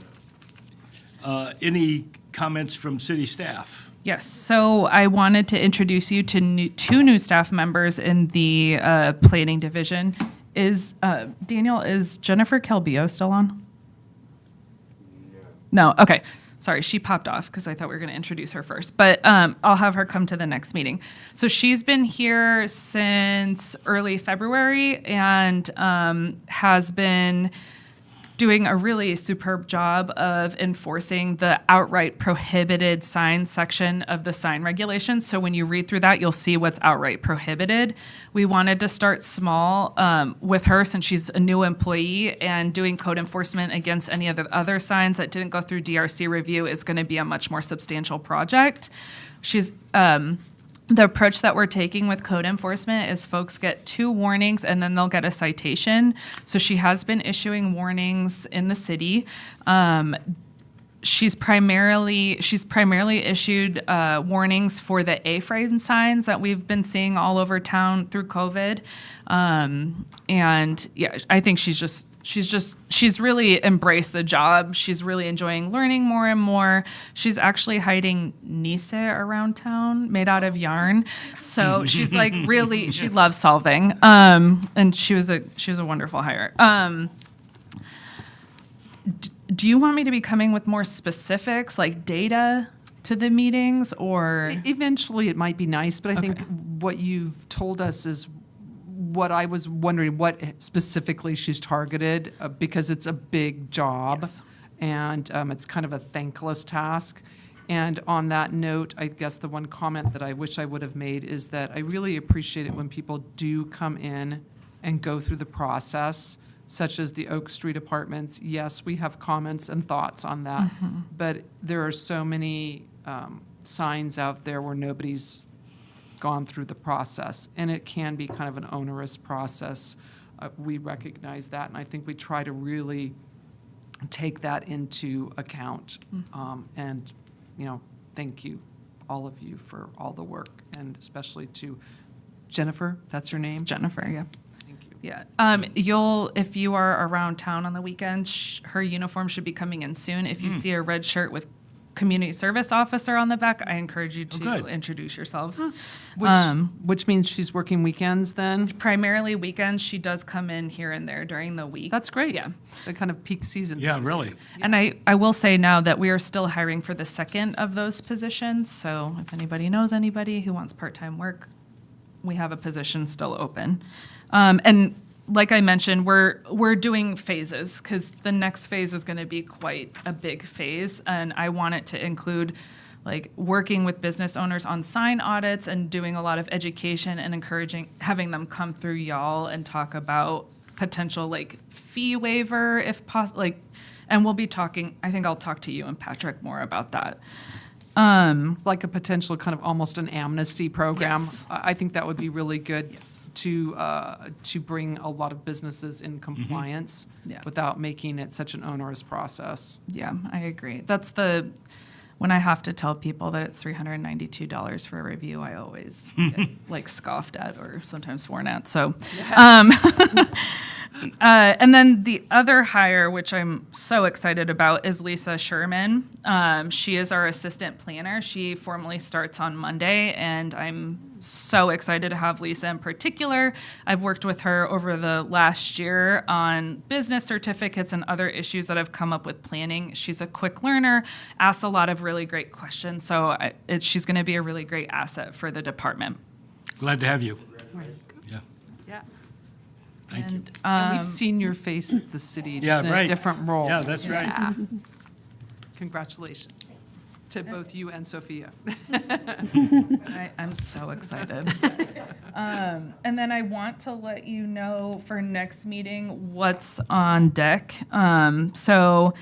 Any comments from city staff? Yes, so I wanted to introduce you to two new staff members in the planning division. Daniel, is Jennifer Calbillo still on? No, okay. Sorry, she popped off because I thought we were going to introduce her first. But I'll have her come to the next meeting. So she's been here since early February and has been doing a really superb job of enforcing the outright prohibited signs section of the sign regulations. So when you read through that, you'll see what's outright prohibited. We wanted to start small with her since she's a new employee, and doing code enforcement against any of the other signs that didn't go through DRC review is going to be a much more substantial project. She's the approach that we're taking with code enforcement is folks get 2 warnings and then they'll get a citation. So she has been issuing warnings in the city. she's primarily issued warnings for the A-frame signs that we've been seeing all over town through COVID. And yeah, I think she's really embraced the job. She's really enjoying learning more and more. She's actually hiding Nise around town made out of yarn. So she's like really, she loves solving. And she was a wonderful hire. Do you want me to be coming with more specifics, like data to the meetings, or? Eventually, it might be nice, but I think what you've told us is what I was wondering, what specifically she's targeted, because it's a big job. Yes. And it's kind of a thankless task. And on that note, I guess the one comment that I wish I would have made is that I really appreciate it when people do come in and go through the process, such as the Oak Street apartments. Yes, we have comments and thoughts on that, but there are so many signs out there where nobody's gone through the process, and it can be kind of an onerous process. We recognize that, and I think we try to really take that into account. And, thank you, all of you, for all the work, and especially to Jennifer, that's her name? Jennifer, yeah. Thank you. Yeah. If you are around town on the weekends, her uniform should be coming in soon. If you see a red shirt with community service officer on the back, I encourage you to good. introduce yourselves. Which means she's working weekends then? Primarily weekends. She does come in here and there during the week. That's great. Yeah. The kind of peak season. Yeah, so to really. speak. And I will say now that we are still hiring for the second of those positions. So if anybody knows anybody who wants part-time work, we have a position still open. And like I mentioned, we're doing phases, because the next phase is going to be quite a big phase, and I want it to include like working with business owners on sign audits and doing a lot of education and having them come through y'all and talk about potential like fee waiver if possible. And we'll be talking. I think I'll talk to you and Patrick more about that. Like a potential kind of almost an amnesty program. Yes. I think that would be really good Yes. to bring a lot of businesses in compliance Yeah. without making it such an onerous process. Yeah, I agree. When I have to tell people that it's $392 for a review, I always get like scoffed at or sometimes sworn at. So, and then the other hire, which I'm so excited about, is Lisa Sherman. She is our assistant planner. She formally starts on Monday, and I'm so excited to have Lisa in particular. I've worked with her over the last year on business certificates and other issues that have come up with planning. She's a quick learner, asks a lot of really great questions, so she's going to be a really great asset for the department. Glad to have you. Yeah, Yeah. thank you. And we've seen your face at the city, Yeah, just in right. a different role. Yeah, that's right. Yeah. Congratulations to both you and Sophia. I'm so excited. And then I want to let you know for next meeting what's on deck. So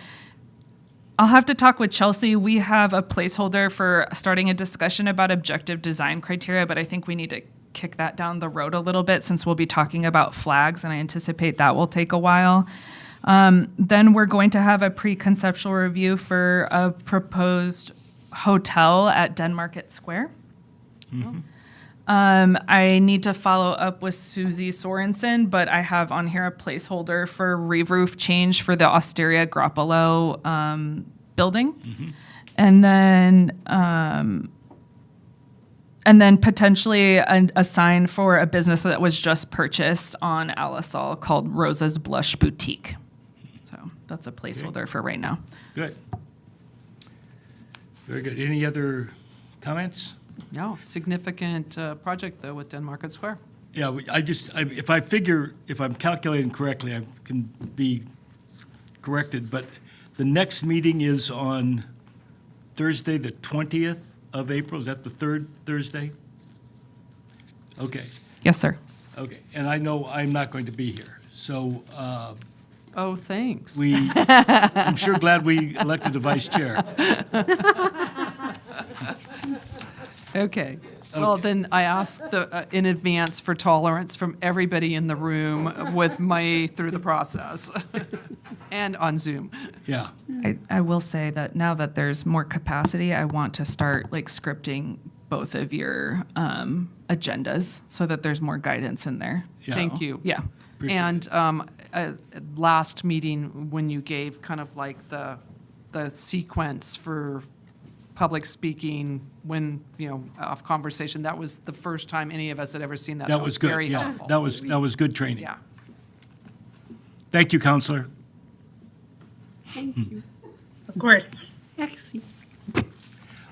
I'll have to talk with Chelsea. We have a placeholder for starting a discussion about objective design criteria, but I think we need to kick that down the road a little bit since we'll be talking about flags, and I anticipate that will take a while. Then we're going to have a pre-conceptual review for a proposed hotel at Denmarket Square. I need to follow up with Susie Sorensen, but I have on here a placeholder for re-roof change for the Osteria Grappolo building. And then potentially a sign for a business that was just purchased on Alisal called Rosa's Blush Boutique. So that's a placeholder for right now. Good. Very good. Any other comments? No, significant project, though, with Denmarket Square. Yeah, if I'm calculating correctly, I can be corrected, but the next meeting is on Thursday, the 20th of April. Is that the third Thursday? Okay, Yes, sir. okay. And I know I'm not going to be here, so Oh, thanks. I'm sure glad we elected a vice chair. Okay. Well, then I ask in advance for tolerance from everybody in the room with me through the process. And on Zoom. Yeah. I will say that now that there's more capacity, I want to start like scripting both of your agendas so that there's more guidance in there. Yeah. Thank you. Yeah. Appreciate And last meeting, when you gave kind of like the sequence for public speaking, when, you know, off conversation, that was the first time any of us had ever seen that. That was good. very Yeah, helpful. that was good training. Yeah. Thank you, Counselor. Thank you. Of course. Merci.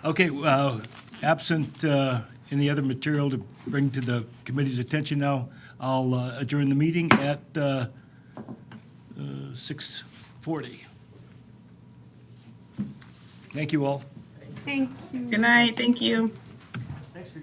Okay, absent any other material to bring to the committee's attention now, I'll adjourn the meeting at 6:40. Thank you all. Thank you. Good night. Thank you. Thanks for